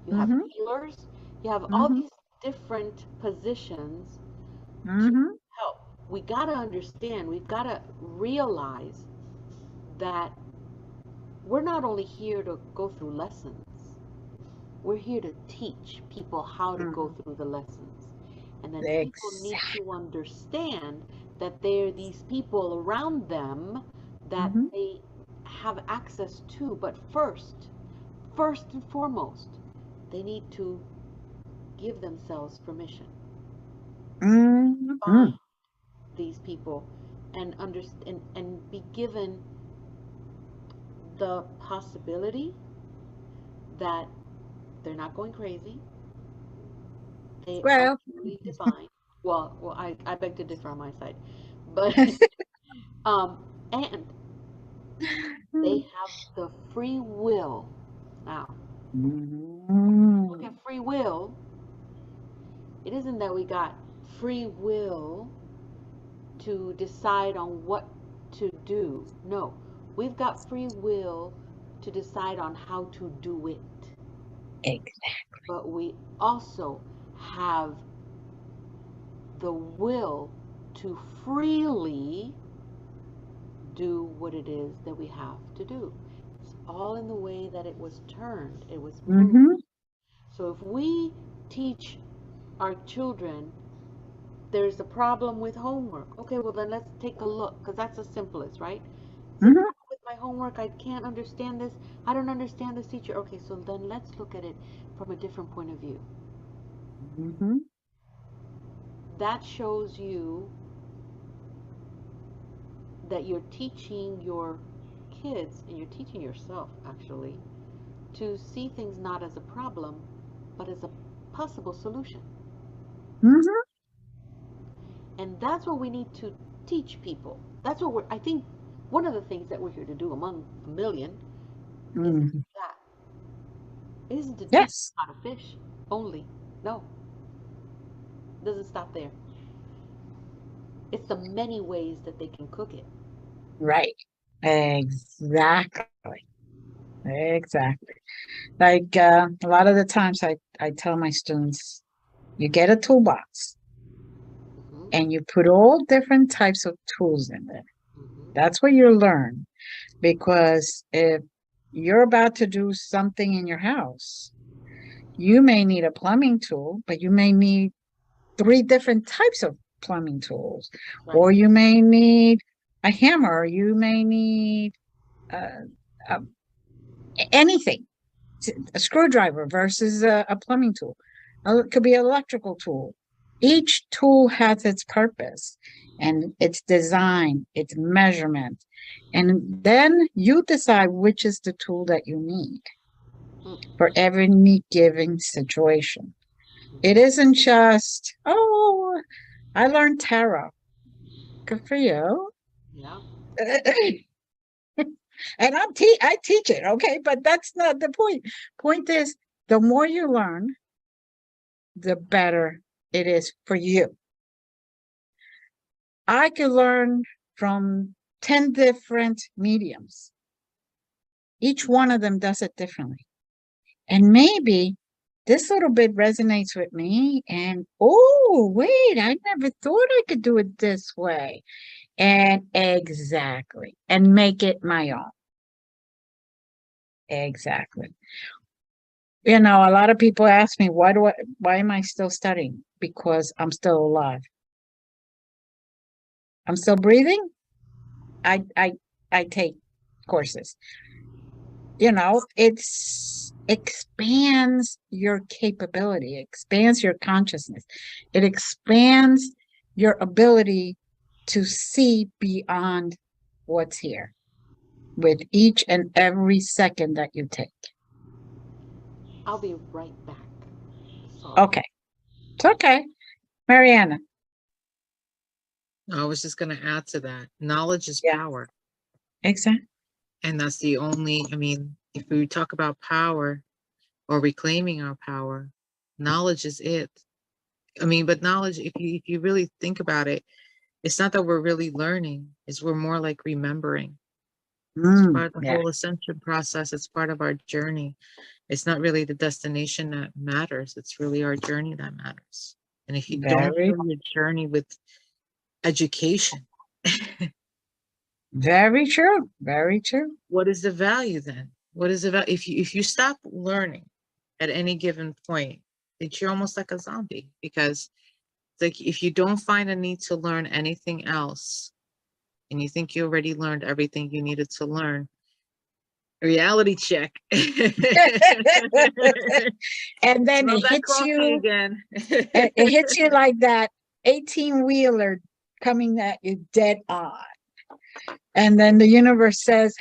B: you have
A: Mm-hmm.
B: healers, you have all
A: Mm-hmm.
B: these different positions to
A: Mm-hmm.
B: help. We got to understand, we've got to realize that we're not only here to go through lessons, we're here to teach people how to go
A: Mm-hmm.
B: through the lessons. And then people need
A: Exactly.
B: to understand that there are these people around them that
A: Mm-hmm.
B: they have access to. But first and foremost, they need to give themselves permission.
A: Mm-hmm.
B: Find these people and understand and be given the possibility that they're not going crazy. They are
A: Well,
B: truly divine. Well, I beg to differ on my side, but um, and they have the free will. Now, look
A: mm-hmm.
B: at free will. It isn't that we got free will to decide on what to do. No, we've got free will to decide on how to do it. But we also have the will to freely do what it is that we have to do. It's all in the way that it was turned, it was moved.
A: Mm-hmm.
B: So if we teach our children there's a problem with homework, okay, well then let's take a look because that's the simplest, right? There's a
A: Mm-hmm.
B: problem with my homework, I can't understand this, I don't understand this teacher. Okay, so then let's look at it from a different point of view.
A: Mm-hmm.
B: That shows you that you're teaching your kids and you're teaching yourself actually to see things not as a problem but as a possible solution.
A: Mm-hmm.
B: And that's what we need to teach people. That's what I think one of the things that we're here to do among a million is
A: Mm-hmm.
B: that. It isn't to teach
A: Yes.
B: how to fish only. No, it doesn't stop there. It's the many ways that they can cook it.
A: Right. Exactly. Exactly. Like a lot of the times I tell my students, you get a toolbox
B: Hmm.
A: and you put all different types of tools in there.
B: Hmm.
A: That's what you learn. Because if You're about to do something in your house. You may need a plumbing tool, but you may need 3 different types of plumbing tools,
B: Right.
A: or you may need a hammer, you may need uh, uh, anything, a screwdriver versus a plumbing tool. It could be an electrical tool. Each tool has its purpose and its design, its measurement. And then you decide which is the tool that you need
B: Mm.
A: for every given situation. It isn't just, oh, I learned tarot. Good for you.
B: Yeah.
A: And I teach it, okay? But that's not the point. Point is, the more you learn, the better it is for you. I could learn from 10 different mediums. Each one of them does it differently. And maybe this little bit resonates with me. And oh, wait, I never thought I could do it this way. And exactly. And make it my own. Exactly. You know, a lot of people ask me, why am I still studying? Because I'm still alive. I'm still breathing. I I I take courses. You know, it's expands your capability, expands your consciousness. It expands your ability to see beyond what's here with each and every second that you take.
B: I'll be right back. Sorry.
A: Okay. It's okay. Mariana.
C: I was just going to add to that. Knowledge is
A: Yeah,
C: power.
A: exactly.
C: And that's the only, I mean, if we talk about power or reclaiming our power, knowledge is it. I mean, but knowledge, if you really think about it, it's not that we're really learning, it's we're more like remembering. It's part of the
A: Yeah,
C: whole ascension process. It's part of our journey. It's not really the destination that matters. It's really our journey that matters. And if you don't
A: very,
C: fill your journey with education,
A: very true. Very true.
C: what is the value then? What is the value? If you stop learning at any given point, that you're almost like a zombie because it's like if you don't find a need to learn anything else and you think you already learned everything you needed to learn, reality check.
A: And then
C: Smell
A: it
C: that
A: hits
C: coffee
A: you,
C: again.
A: it hits you like that 18-wheeler coming at you dead on. And then the universe says,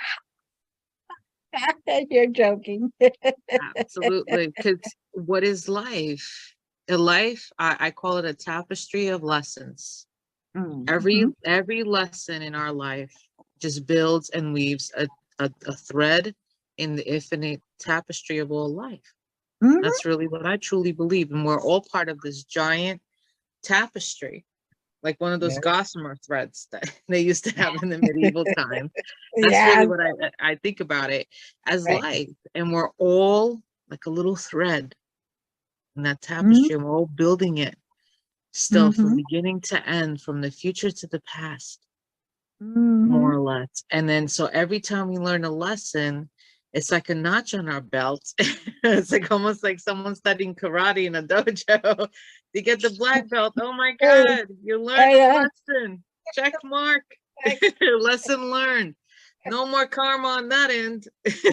A: you're joking.
C: Absolutely. Because what is life? A life, I call it a tapestry of lessons. Every
A: Mhm,
C: every lesson in our life just builds and weaves a thread in the infinite tapestry of all life.
A: mhm.
C: That's really what I truly believe. And we're all part of this giant tapestry, like one of those
A: Yeah.
C: gossamer threads that they used to have in the medieval times. That's
A: Yeah,
C: really what I think about it as
A: right.
C: life. And we're all like a little thread in that
A: Mhm,
C: tapestry, and we're all building it still from
A: mhm,
C: beginning to end, from the future to the past, more
A: mhm.
C: or less. And then so every time we learn a lesson, it's like a notch on our belt. It's like almost like someone studying karate in a dojo. You get the black belt. Oh my
A: Hey,
C: God, you learned a
A: I,
C: lesson. Check mark.
A: I,
C: Lesson learned. No more karma on that end.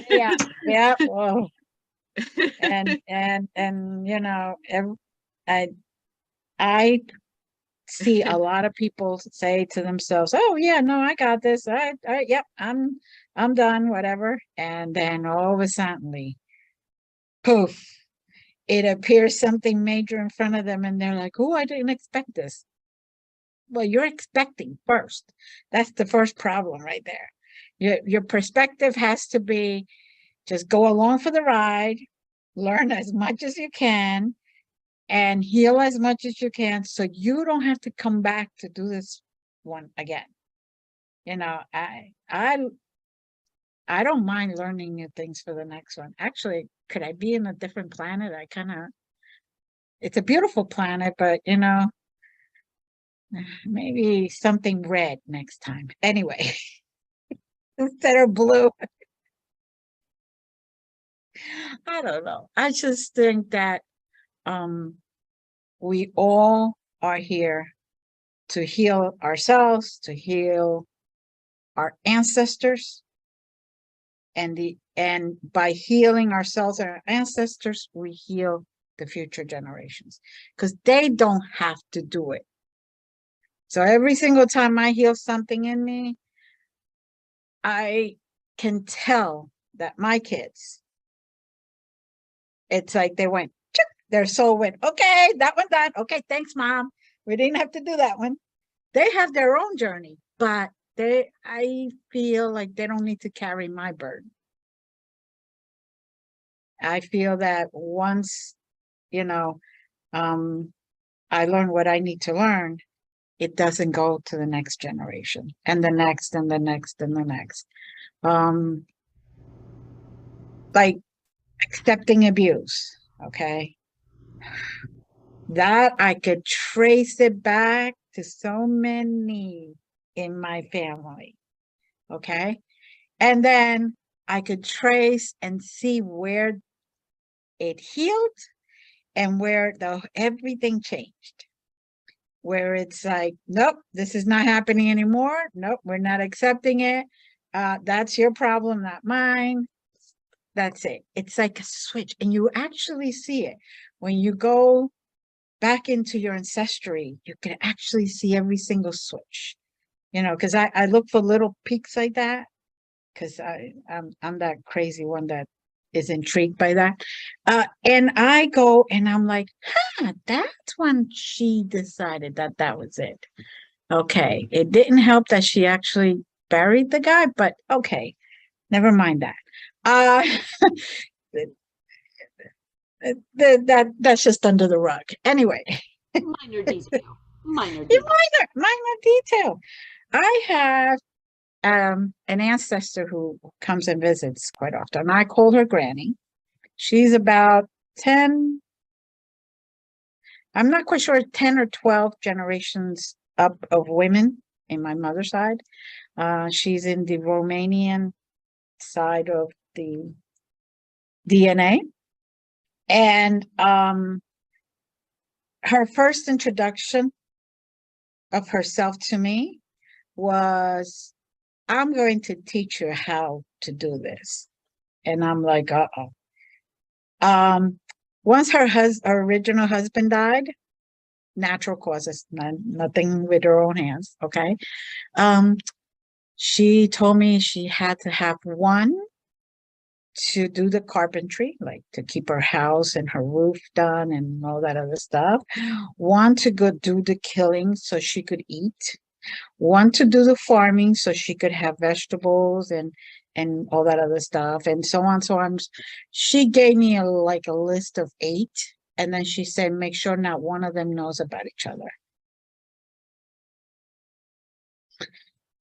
A: yeah, yeah. Well, and you know, I I see a lot of people say to themselves, "Oh yeah, no, I got this. Yep, I'm done, whatever." And then all of a sudden, poof, it appears something major in front of them, and they're like, "Oh, I didn't expect this." Well, you're expecting first. That's the first problem right there. Your perspective has to be just go along for the ride, learn as much as you can, and heal as much as you can so you don't have to come back to do this one again. You know, I don't mind learning new things for the next one. Actually, could I be in a different planet? I kind of it's a beautiful planet, but you know, maybe something red next time. Anyway, instead of blue. I don't know. I just think that um, we all are here to heal ourselves, to heal our ancestors, and by healing ourselves and our ancestors, we heal the future generations because they don't have to do it. So every single time I heal something in me, I can tell that my kids, it's like they went, their soul went, okay, that one done. Okay, thanks, mom. We didn't have to do that one. They have their own journey, but I feel like they don't need to carry my burden. I feel that once, you know, I learn what I need to learn, it doesn't go to the next generation and the next and the next and the next. Um, like accepting abuse, okay? That I could trace it back to so many in my family, okay? And then I could trace and see where it healed and where everything changed. Where it's like, nope, this is not happening anymore. Nope, we're not accepting it. That's your problem, not mine. That's it. It's like a switch, and you actually see it when you go back into your ancestry. You can actually see every single switch. Because I look for little peaks like that because I'm that crazy one that is intrigued by that. And I go and I'm like, that's when she decided that that was it. Okay. It didn't help that she actually buried the guy, but okay, never mind that. Uh, that's just under the rug. Anyway,
B: Minor detail. Minor detail.
A: minor detail. I have an ancestor who comes and visits quite often. I call her Granny. She's about 10, I'm not quite sure, 10 or 12 generations up of women in my mother's side. She's in the Romanian side of the DNA. And her first introduction of herself to me was, I'm going to teach you how to do this. And I'm like, uh-oh. Once her original husband died, natural causes, nothing with her own hands, okay? She told me she had to have one to do the carpentry, like to keep her house and her roof done and all that other stuff. One to go do the killing so she could eat. One to do the farming so she could have vegetables and all that other stuff and so on. So she gave me like a list of 8, and then she said, make sure not one of them knows about each other.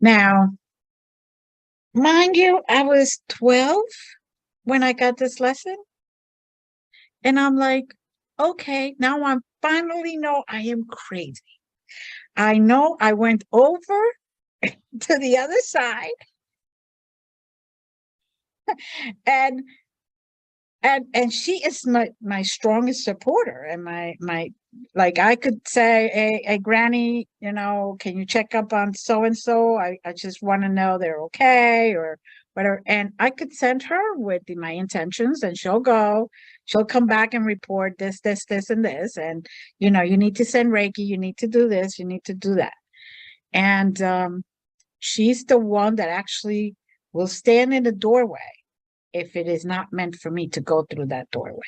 A: Now, mind you, I was 12 when I got this lesson. And I'm like, okay, now I finally know I am crazy. I know I went over to the other side and she is my strongest supporter and my like I could say, hey Granny, can you check up on so and so? I just want to know they're okay or whatever. And I could send her with my intentions, and she'll come back and report this, and this, and you need to send Reiki, you need to do this, you need to do that. And she's the one that actually will stand in the doorway if it is not meant for me to go through that doorway.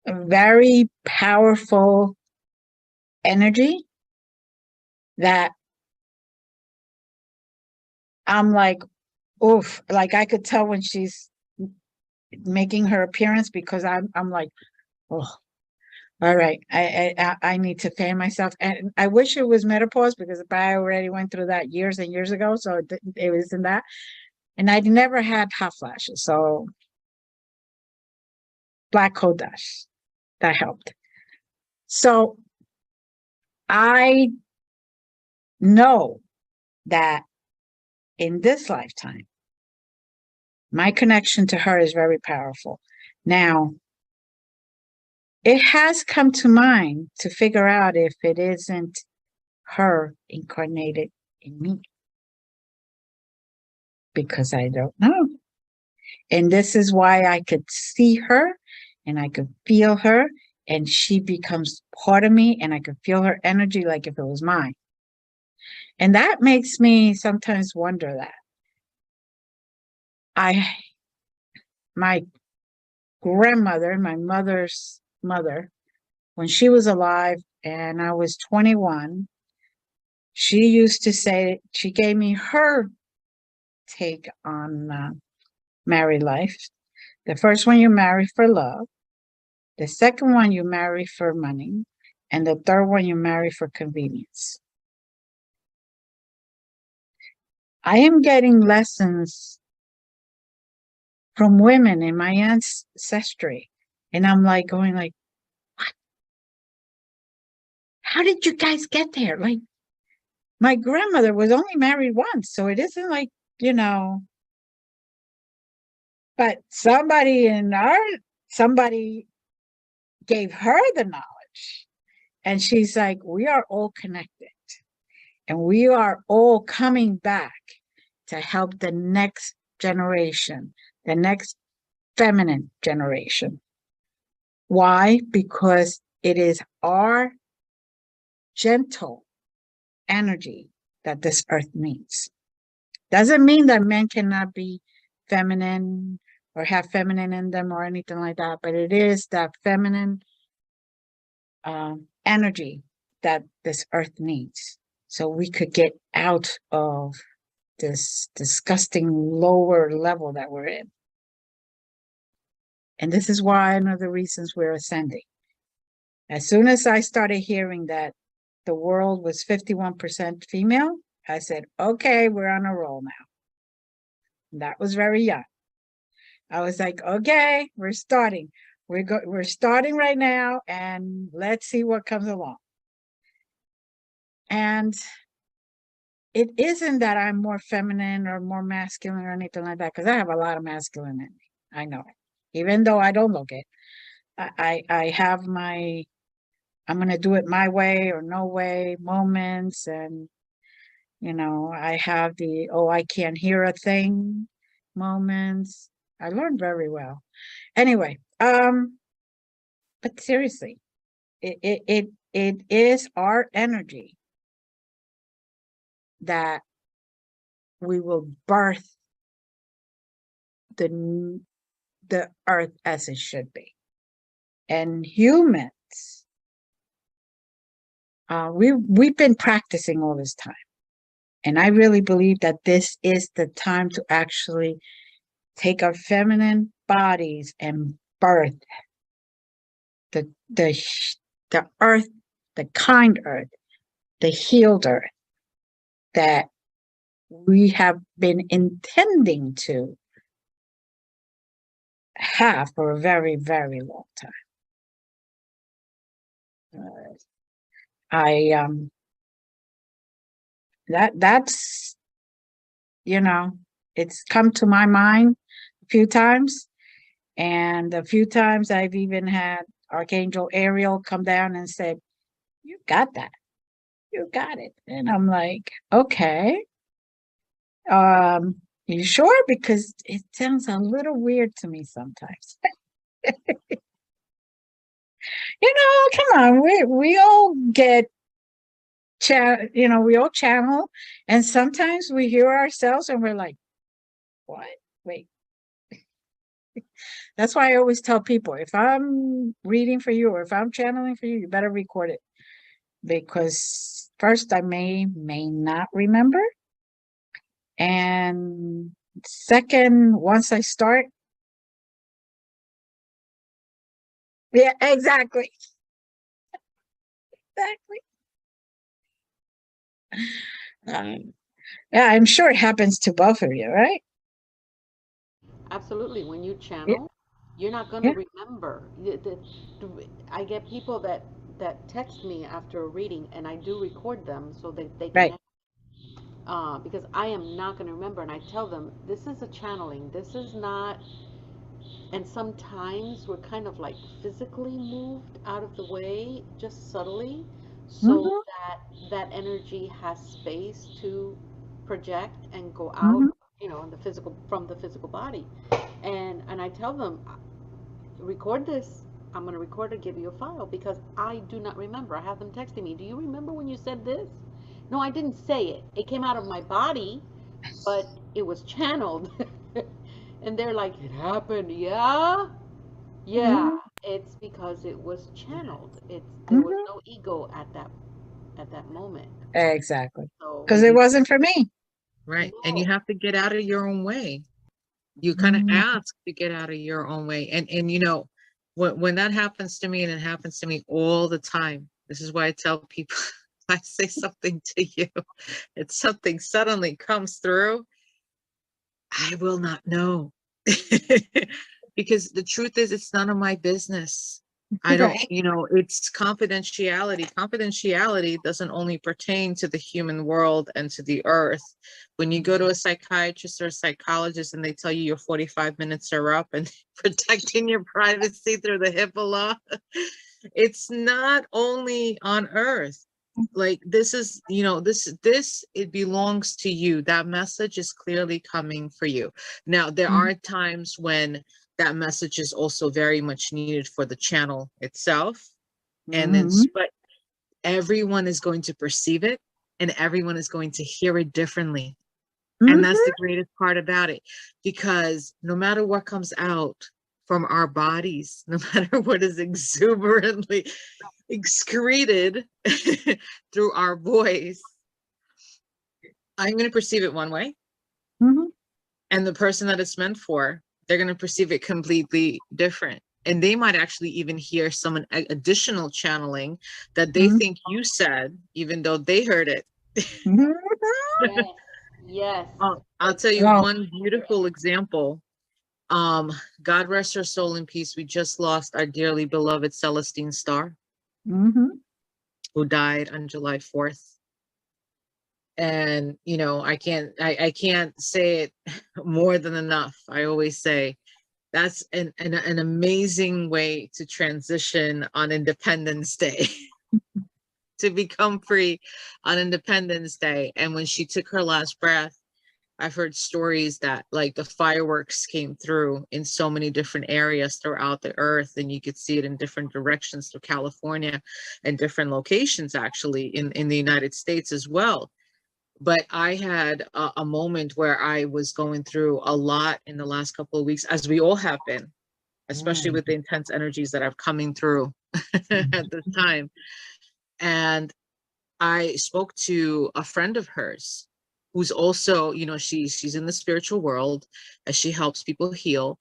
A: A very powerful energy that I'm like, oof, like I could tell when she's making her appearance because I'm like, oh, all right, I need to fan myself. And I wish it was menopause because I already went through that years and years ago. So it wasn't that. And I'd never had hot flashes. So black Kodash, that helped. So I know that in this lifetime, My connection to her is very powerful. Now, it has come to mind to figure out if it isn't her incarnated in me, because I don't know. And this is why I could see her and I could feel her, and she becomes part of me, and I could feel her energy like if it was mine. And that makes me sometimes wonder that I, my grandmother, my mother's mother, when she was alive and I was 21, she used to say, she gave me her take on married life. The first one, you marry for love. The second one, you marry for money. And the third one, you marry for convenience. I am getting lessons from women in my ancestry. And I'm like going like, what? How did you guys get there? Like, my grandmother was only married once, so it isn't like, you know, but somebody gave her the knowledge. And she's like, we are all connected and we are all coming back to help the next generation, the next feminine generation. Why? Because it is our gentle energy that this earth needs. Doesn't mean that men cannot be feminine or have feminine in them or anything like that, but it is that feminine energy that this earth needs. So we could get out of this disgusting lower level that we're in. And this is why one of the reasons we're ascending. As soon as I started hearing that the world was 51% female, I said, okay, we're on a roll now. And that was very young. I was like, okay, we're starting. We're starting right now, and let's see what comes along. And it isn't that I'm more feminine or more masculine or anything like that, because I have a lot of masculine in me. I know it. Even though I don't look it, I have my, I'm going to do it my way or no way moments. And, you know, I have the, oh, I can't hear a thing moments. I learned very well. Anyway, but seriously, it is our energy that we will birth the earth as it should be. And humans, we've been practicing all this time. And I really believe that this is the time to actually take our feminine bodies and birth the earth, the kind earth, the healed earth that we have been intending to have for a very, very long time. That's, you know, it's come to my mind a few times, and a few times I've even had Archangel Ariel come down and said, you got that, you got it. And I'm like, okay, you sure? Because it sounds a little weird to me sometimes. You know, come on, we all get you know, we all channel, and sometimes we hear ourselves and we're like, what? Wait. That's why I always tell people, if I'm reading for you or if I'm channeling for you, you better record it, because first I may not remember, and second, once I start, yeah, exactly. Exactly. Yeah, I'm sure it happens to both of you, right?
B: Absolutely. When you
A: Yeah,
B: channel, you're not going to
A: yeah,
B: remember. I get people that text me after a reading, and I do record them so that they can
A: right.
B: never because I am not going to remember. And I tell them, this is a channeling. This is not. And sometimes we're kind of like physically moved out of the way, just subtly, so
A: Mhm.
B: that that energy has space to project and go out,
A: Mhm.
B: in the physical, from the physical body. And I tell them, record this. I'm going to record it, give you a file, because I do not remember. I have them texting me, do you remember when you said this? No, I didn't say it. It came out of my body, but it was channeled. And they're like, it happened. Yeah. Yeah,
A: Mhm.
B: it's because it was channeled. There was
A: Mhm.
B: no ego at that moment.
A: Exactly.
B: So
A: Because
C: And
A: it
C: you,
A: wasn't for me.
C: right. And you
B: no.
C: have to get out of your own way. You kind of
A: Mhm.
C: ask to get out of your own way. And you know, when that happens to me, and it happens to me all the time, this is why I tell people, if I say something to you, and something suddenly comes through, I will not know. Because the truth is, it's none of my business. I don't,
A: Right.
C: it's confidentiality. Confidentiality doesn't only pertain to the human world and to the earth. When you go to a psychiatrist or a psychologist and they tell you your 45 minutes are up and protecting your privacy through the HIPAA law, it's not only on earth. Like this is, this it belongs to you. That message is clearly coming for you. Now there
A: Mhm.
C: are times when that message is also very much needed for the channel itself, and then
A: Mhm.
C: but everyone is going to perceive it, and everyone is going to hear it differently. And that's
A: Mhm.
C: the greatest part about it, because no matter what comes out from our bodies, no matter what is exuberantly excreted through our voice, I'm going to perceive it one way,
A: Mhm.
C: and the person that it's meant for, they're going to perceive it completely different. And they might actually even hear some additional channeling that they
A: Mhm.
C: think you said, even though they heard it.
A: Mhm.
B: Yes. Yes.
C: I'll tell you
A: Oh.
C: one beautiful example. Um, God rest her soul in peace. We just lost our dearly beloved Celestine Starr,
A: Mhm.
C: who died on July 4th. And I can't say it more than enough. I always say that's an amazing way to transition on Independence Day. To become free on Independence Day. And when she took her last breath, I've heard stories that like the fireworks came through in so many different areas throughout the earth, and you could see it in different directions through California and different locations actually in the United States as well. But I had a moment where I was going through a lot in the last couple of weeks, as we all have been, especially
A: Mm.
C: with the intense energies that are coming through at this time. And I spoke to a friend of hers who's also, she's in the spiritual world as she helps people heal.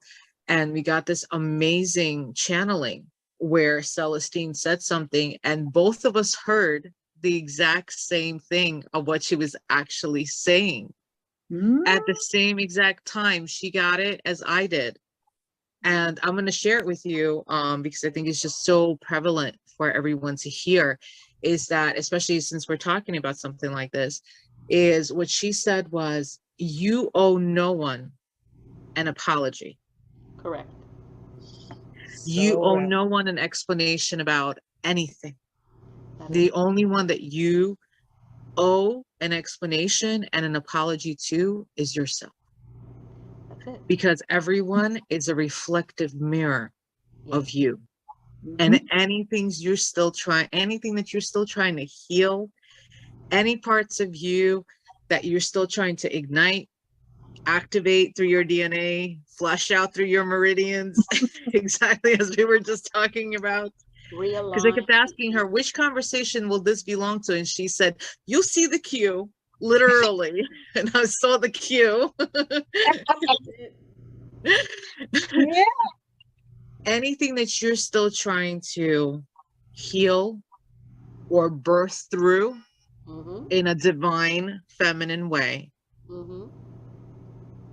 C: And we got this amazing channeling where Celestine said something, and both of us heard the exact same thing of what she was actually saying.
A: Mhm.
C: At the same exact time, she got it as I did. And I'm going to share it with you because I think it's just so prevalent for everyone to hear, is that, especially since we're talking about something like this, is what she said was, you owe no one an apology.
B: Correct.
C: You
A: So
C: owe
A: right.
C: no one an explanation about anything.
B: That is
C: The only one that you owe an explanation and an apology to is yourself,
B: that's it.
C: because everyone is a reflective mirror
B: Yes.
C: of you. And
A: Mhm.
C: anything that you're still trying to heal, any parts of you that you're still trying to ignite, activate through your DNA, flush out through your meridians, exactly as we were just talking about. Because I
B: Realign.
C: kept asking her, which conversation will this belong to? And she said, you'll see the cue, literally. And I saw the cue.
B: That's it.
A: Yeah.
C: Anything that you're still trying to heal or birth through
B: Mhm.
C: in a divine feminine way,
B: Mhm.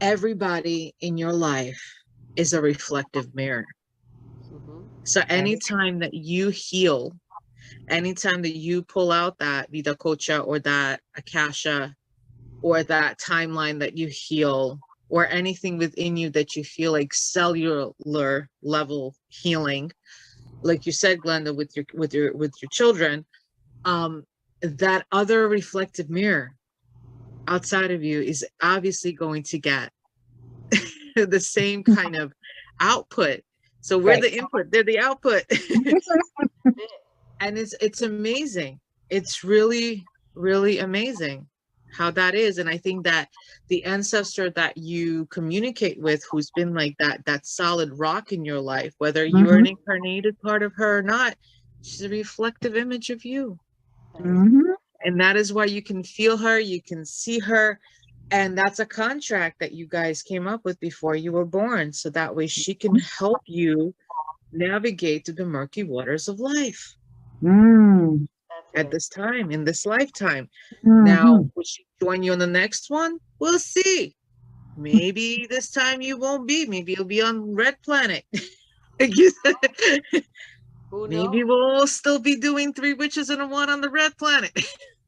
C: everybody in your life is a reflective mirror.
B: Mhm.
C: So
A: Every-
C: anytime that you heal, anytime that you pull out that vida cocha or that akasha or that timeline that you heal, or anything within you that you feel like cellular level healing, like you said, Glenda, with your children, that other reflective mirror outside of you is obviously going to get the same kind of output. So we're
A: Right.
C: the input, they're the output. And it's amazing. It's really, really amazing how that is. And I think that the ancestor that you communicate with, who's been like that solid rock in your life, whether you're an
A: Mm-hmm.
C: incarnated part of her or not, she's a reflective image of you.
B: That is
A: Mm-hmm.
C: And that is why you can feel her, you can see her. And that's a contract that you guys came up with before you were born. So that way she can help you navigate through the murky waters of life
A: Mm.
B: that's
C: at
B: it.
C: this time, in this lifetime. Now,
A: Mm-hmm.
C: will she join you on the next one? We'll see. Maybe this time you won't be. Maybe you'll be on Red Planet. Like you said.
B: Who knows?
C: Maybe we'll still be doing Three Witches and a One on the Red Planet.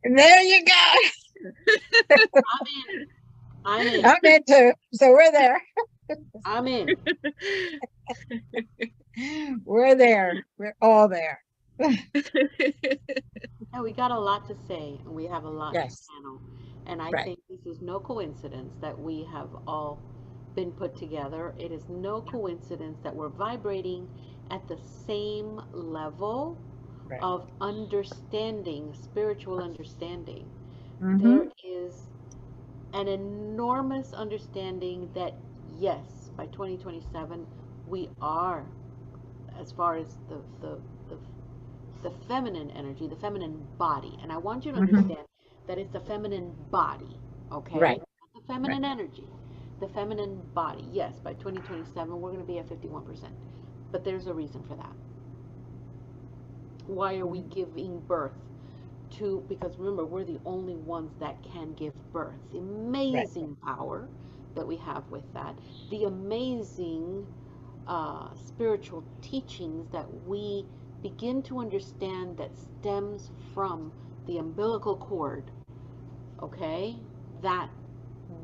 A: There you go.
B: I'm in. I'm in.
A: I'm in too. So we're there.
B: I'm in.
A: We're there. We're all there.
B: And we got a lot to say, and we have a lot to
A: Yes.
B: channel. And I
A: Right.
B: think this is no coincidence that we have all been put together. It is no coincidence that we're vibrating at the same level
A: Right.
B: of understanding, spiritual understanding.
A: Mm-hmm.
B: There is an enormous understanding that, yes, by 2027, we are, as far as the the feminine energy, the feminine body. And I want you to
A: Mm-hmm.
B: understand that it's the feminine body, okay?
A: Right.
B: Not the
A: Right.
B: feminine energy, the feminine body. Yes, by 2027, we're going to be at 51%. But there's a reason for that. Why are we giving birth to? Because remember, we're the only ones that can give birth. The
A: Right.
B: amazing power that we have with that, the amazing spiritual teachings that we begin to understand that stems from the umbilical cord, okay? that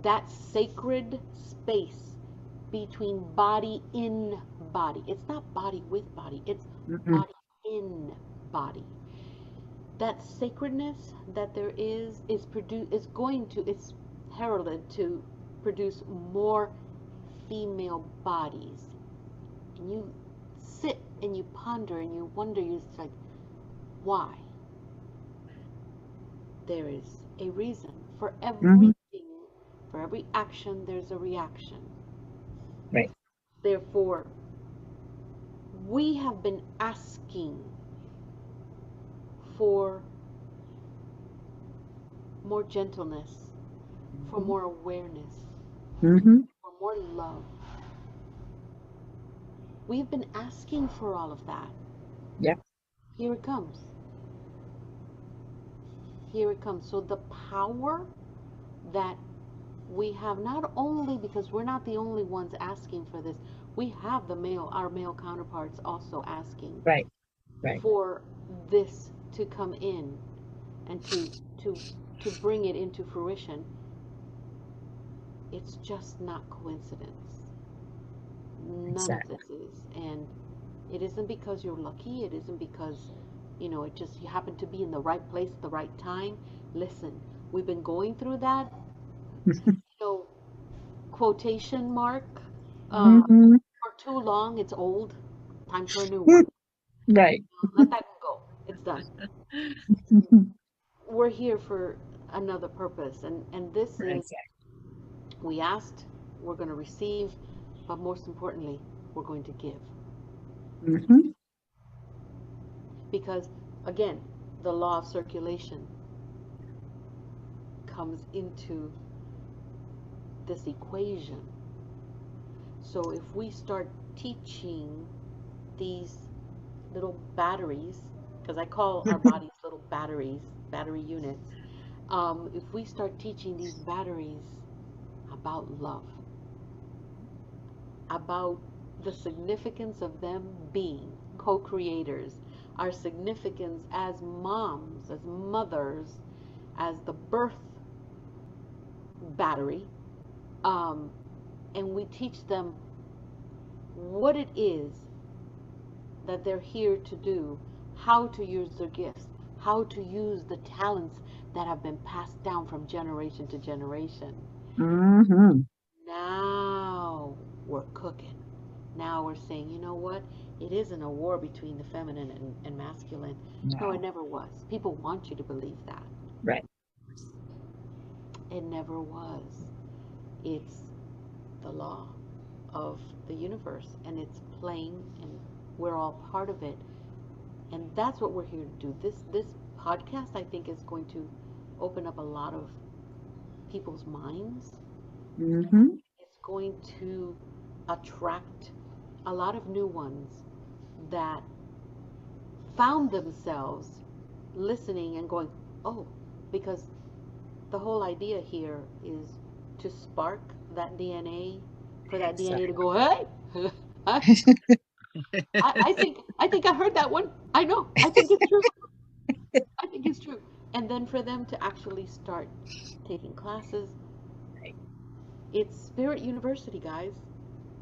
B: that sacred space between body in body. It's not body with body, it's
A: Mm-mm.
B: body in body. That sacredness that there is going to, it's heralded to produce more female bodies. And you sit and you ponder and you wonder, you like, why? There is a reason for
A: Mm-hmm.
B: everything. For every action there's a reaction.
A: Right.
B: Therefore, we have been asking for more gentleness, for
A: Mm-hmm.
B: more awareness,
A: Mm-hmm.
B: for more love. We've been asking for all of that.
A: Yep.
B: Here it comes. Here it comes. So the power that we have, not only because we're not the only ones asking for this, we have our male counterparts also asking
A: Right. Right.
B: for this to come in and to to bring it into fruition. It's just not coincidence. None of
A: Exactly.
B: this is. And it isn't because you're lucky. It isn't because, it just you happen to be in the right place at the right time. Listen, we've been going through that, you know, quotation mark,
A: Mm-hmm.
B: for too long. It's old. Time for a new one.
A: Right.
B: Let that go. It's done.
A: Mhm.
B: We're here for another purpose. And this is,
A: Exactly.
B: we asked, we're going to receive, but most importantly, we're going to give.
A: Mm-hmm.
B: Because, again, the law of circulation comes into this equation. So if we start teaching these little batteries, because I call our bodies little batteries, battery units, if we start teaching these batteries about love, about the significance of them being co-creators, our significance as moms, as mothers, as the birth battery, um, and we teach them what it is that they're here to do, how to use their gifts, how to use the talents that have been passed down from generation to generation.
A: Mm-hmm.
B: Now we're cooking. Now we're saying, you know what? It isn't a war between the feminine and masculine. No, it
A: No.
B: never was. People want you to believe that.
A: Right.
B: It never was. It's the law of the universe, and it's playing, and we're all part of it. And that's what we're here to do. This podcast, I think, is going to open up a lot of people's minds.
A: Mm-hmm.
B: It's going to attract a lot of new ones that found themselves listening and going, oh, because the whole idea here is to spark that DNA, for that DNA to
A: Exactly.
B: go, hey, I, I think I heard that one. I know. I think it's true. I think it's true. And then for them to actually start taking classes, it's Spirit University, guys.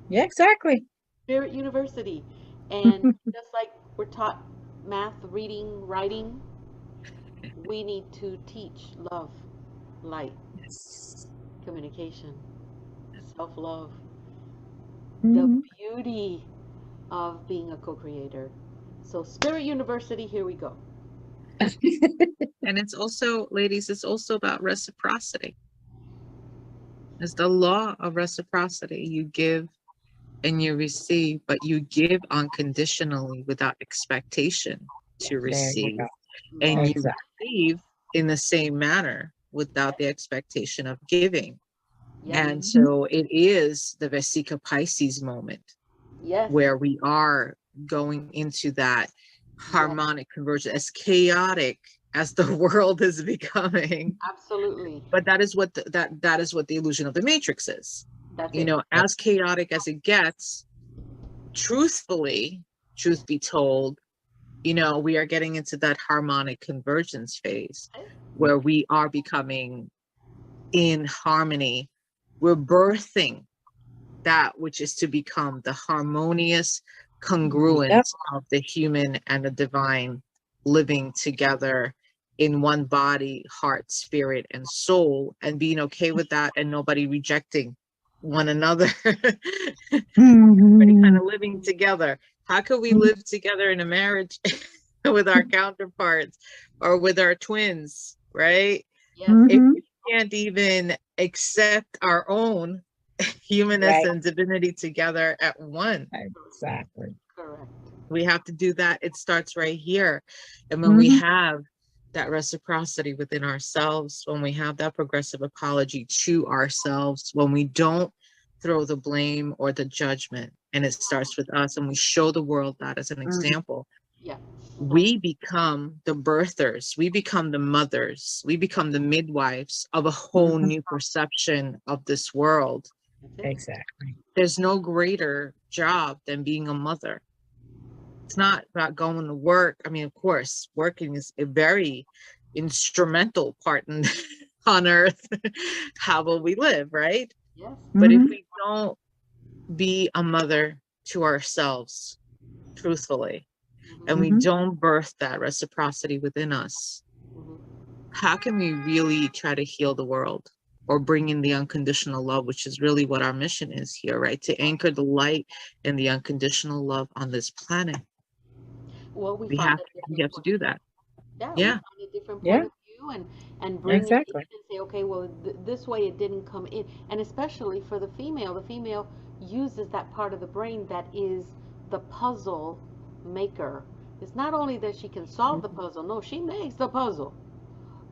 A: Yeah, exactly.
B: Spirit University. And just like we're taught math, reading, writing, we need to teach love, light,
A: Yes.
B: communication, self love, the
A: Mm-hmm.
B: beauty of being a co creator. So, Spirit University, here we go.
C: And it's also, ladies, it's also about reciprocity. It's the law of reciprocity. You give and you receive, but you give unconditionally without expectation to
B: Yes.
A: There you
C: receive.
A: go.
C: And
B: Love.
C: you
A: Exactly.
C: receive in the same manner without the expectation of giving.
B: Yes.
C: And
A: Mm-hmm.
C: so it is the Vesica Pisces moment
B: Yes.
C: where we are going into that
B: Yes.
C: harmonic conversion, as chaotic as the world is becoming.
B: Absolutely.
C: But that is what that is what the illusion of the matrix is.
B: That's
C: You
B: it.
C: know, as chaotic as it gets, truthfully, truth be told, you know, we are getting into that harmonic convergence phase where we are becoming in harmony. We're birthing that which is to become the harmonious
A: Yep.
C: congruence of the human and the divine living together in one body, heart, spirit, and soul, and being okay with that and nobody rejecting one another. Everybody kind
A: Mm-hmm.
C: of living together. How could we live together in a marriage with our counterparts or with our twins, right?
B: Yes.
C: If
A: Mm-hmm.
C: we can't even accept our own humanness
A: Right.
C: and divinity together at one.
A: Exactly.
B: Correct.
C: We have to do that. It starts right here. And when we
A: Mm-hmm.
C: have that reciprocity within ourselves, when we have that progressive apology to ourselves, when we don't throw the blame or the judgment, and it starts with us, and we show the world that as an
A: Mm-hmm.
C: example,
B: Yeah. Mm-hmm.
C: we become the birthers, we become the mothers, we become the midwives of a whole
A: Mm-hmm.
C: new perception of this world.
B: That's it.
A: Exactly.
C: There's no greater job than being a mother. It's not about going to work. I mean, of course, working is a very instrumental part in, on earth. How will we live, right?
B: Yes.
C: But if
A: Mm-hmm.
C: we don't be a mother to ourselves, truthfully, and we
B: Mm-hmm.
A: Mm-hmm.
C: don't birth that reciprocity within us,
B: Mm-hmm.
C: how can we really try to heal the world or bring in the unconditional love, which is really what our mission is here, right? To anchor the light and the unconditional love on this planet.
B: Well, we
C: We
B: find
C: have
B: a
C: we
B: different
C: have to
B: point.
C: do that.
B: Yeah, we
C: Yeah.
B: find a different
A: Yeah.
B: point of view and bring it in
A: Exactly.
B: and say, okay, well, this way it didn't come in. And especially for the female uses that part of the brain that is the puzzle maker. It's not only that she can solve the puzzle, no, she makes the puzzle.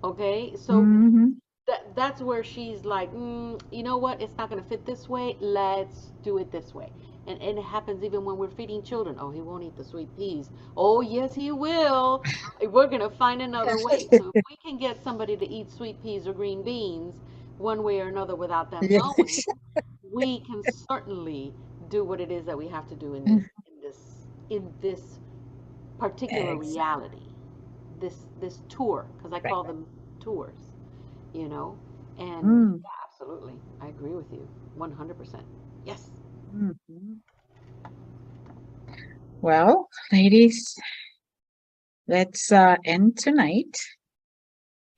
B: Okay, so
A: Mm-hmm.
B: that's where she's like, you know what? It's not going to fit this way. Let's do it this way. And it happens even when we're feeding children. Oh, he won't eat the sweet peas. Oh, yes, he will. We're going to find another way. So if we can get somebody to eat sweet peas or green beans one way or another without them knowing,
A: Yes.
B: we can certainly do what it is that we have to do in this particular
A: Exactly.
B: reality. This tour, because I
A: Right.
B: call them tours, you know. And
A: Mm.
B: yeah, Absolutely. I agree with you. 100%. Yes.
A: Mhm. Well, ladies, let's end tonight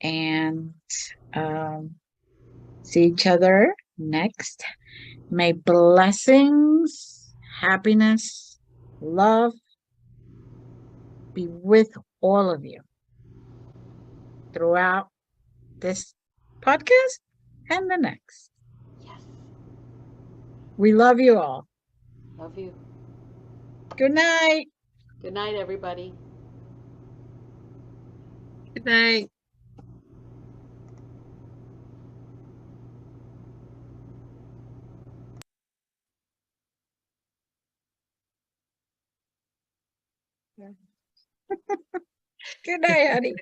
A: and um, see each other next. May blessings, happiness, love be with all of you throughout this podcast and the next.
B: Yes.
A: We love you all.
B: Love you.
A: Good night.
B: Good night, everybody.
C: Good night.
A: Good night, honey.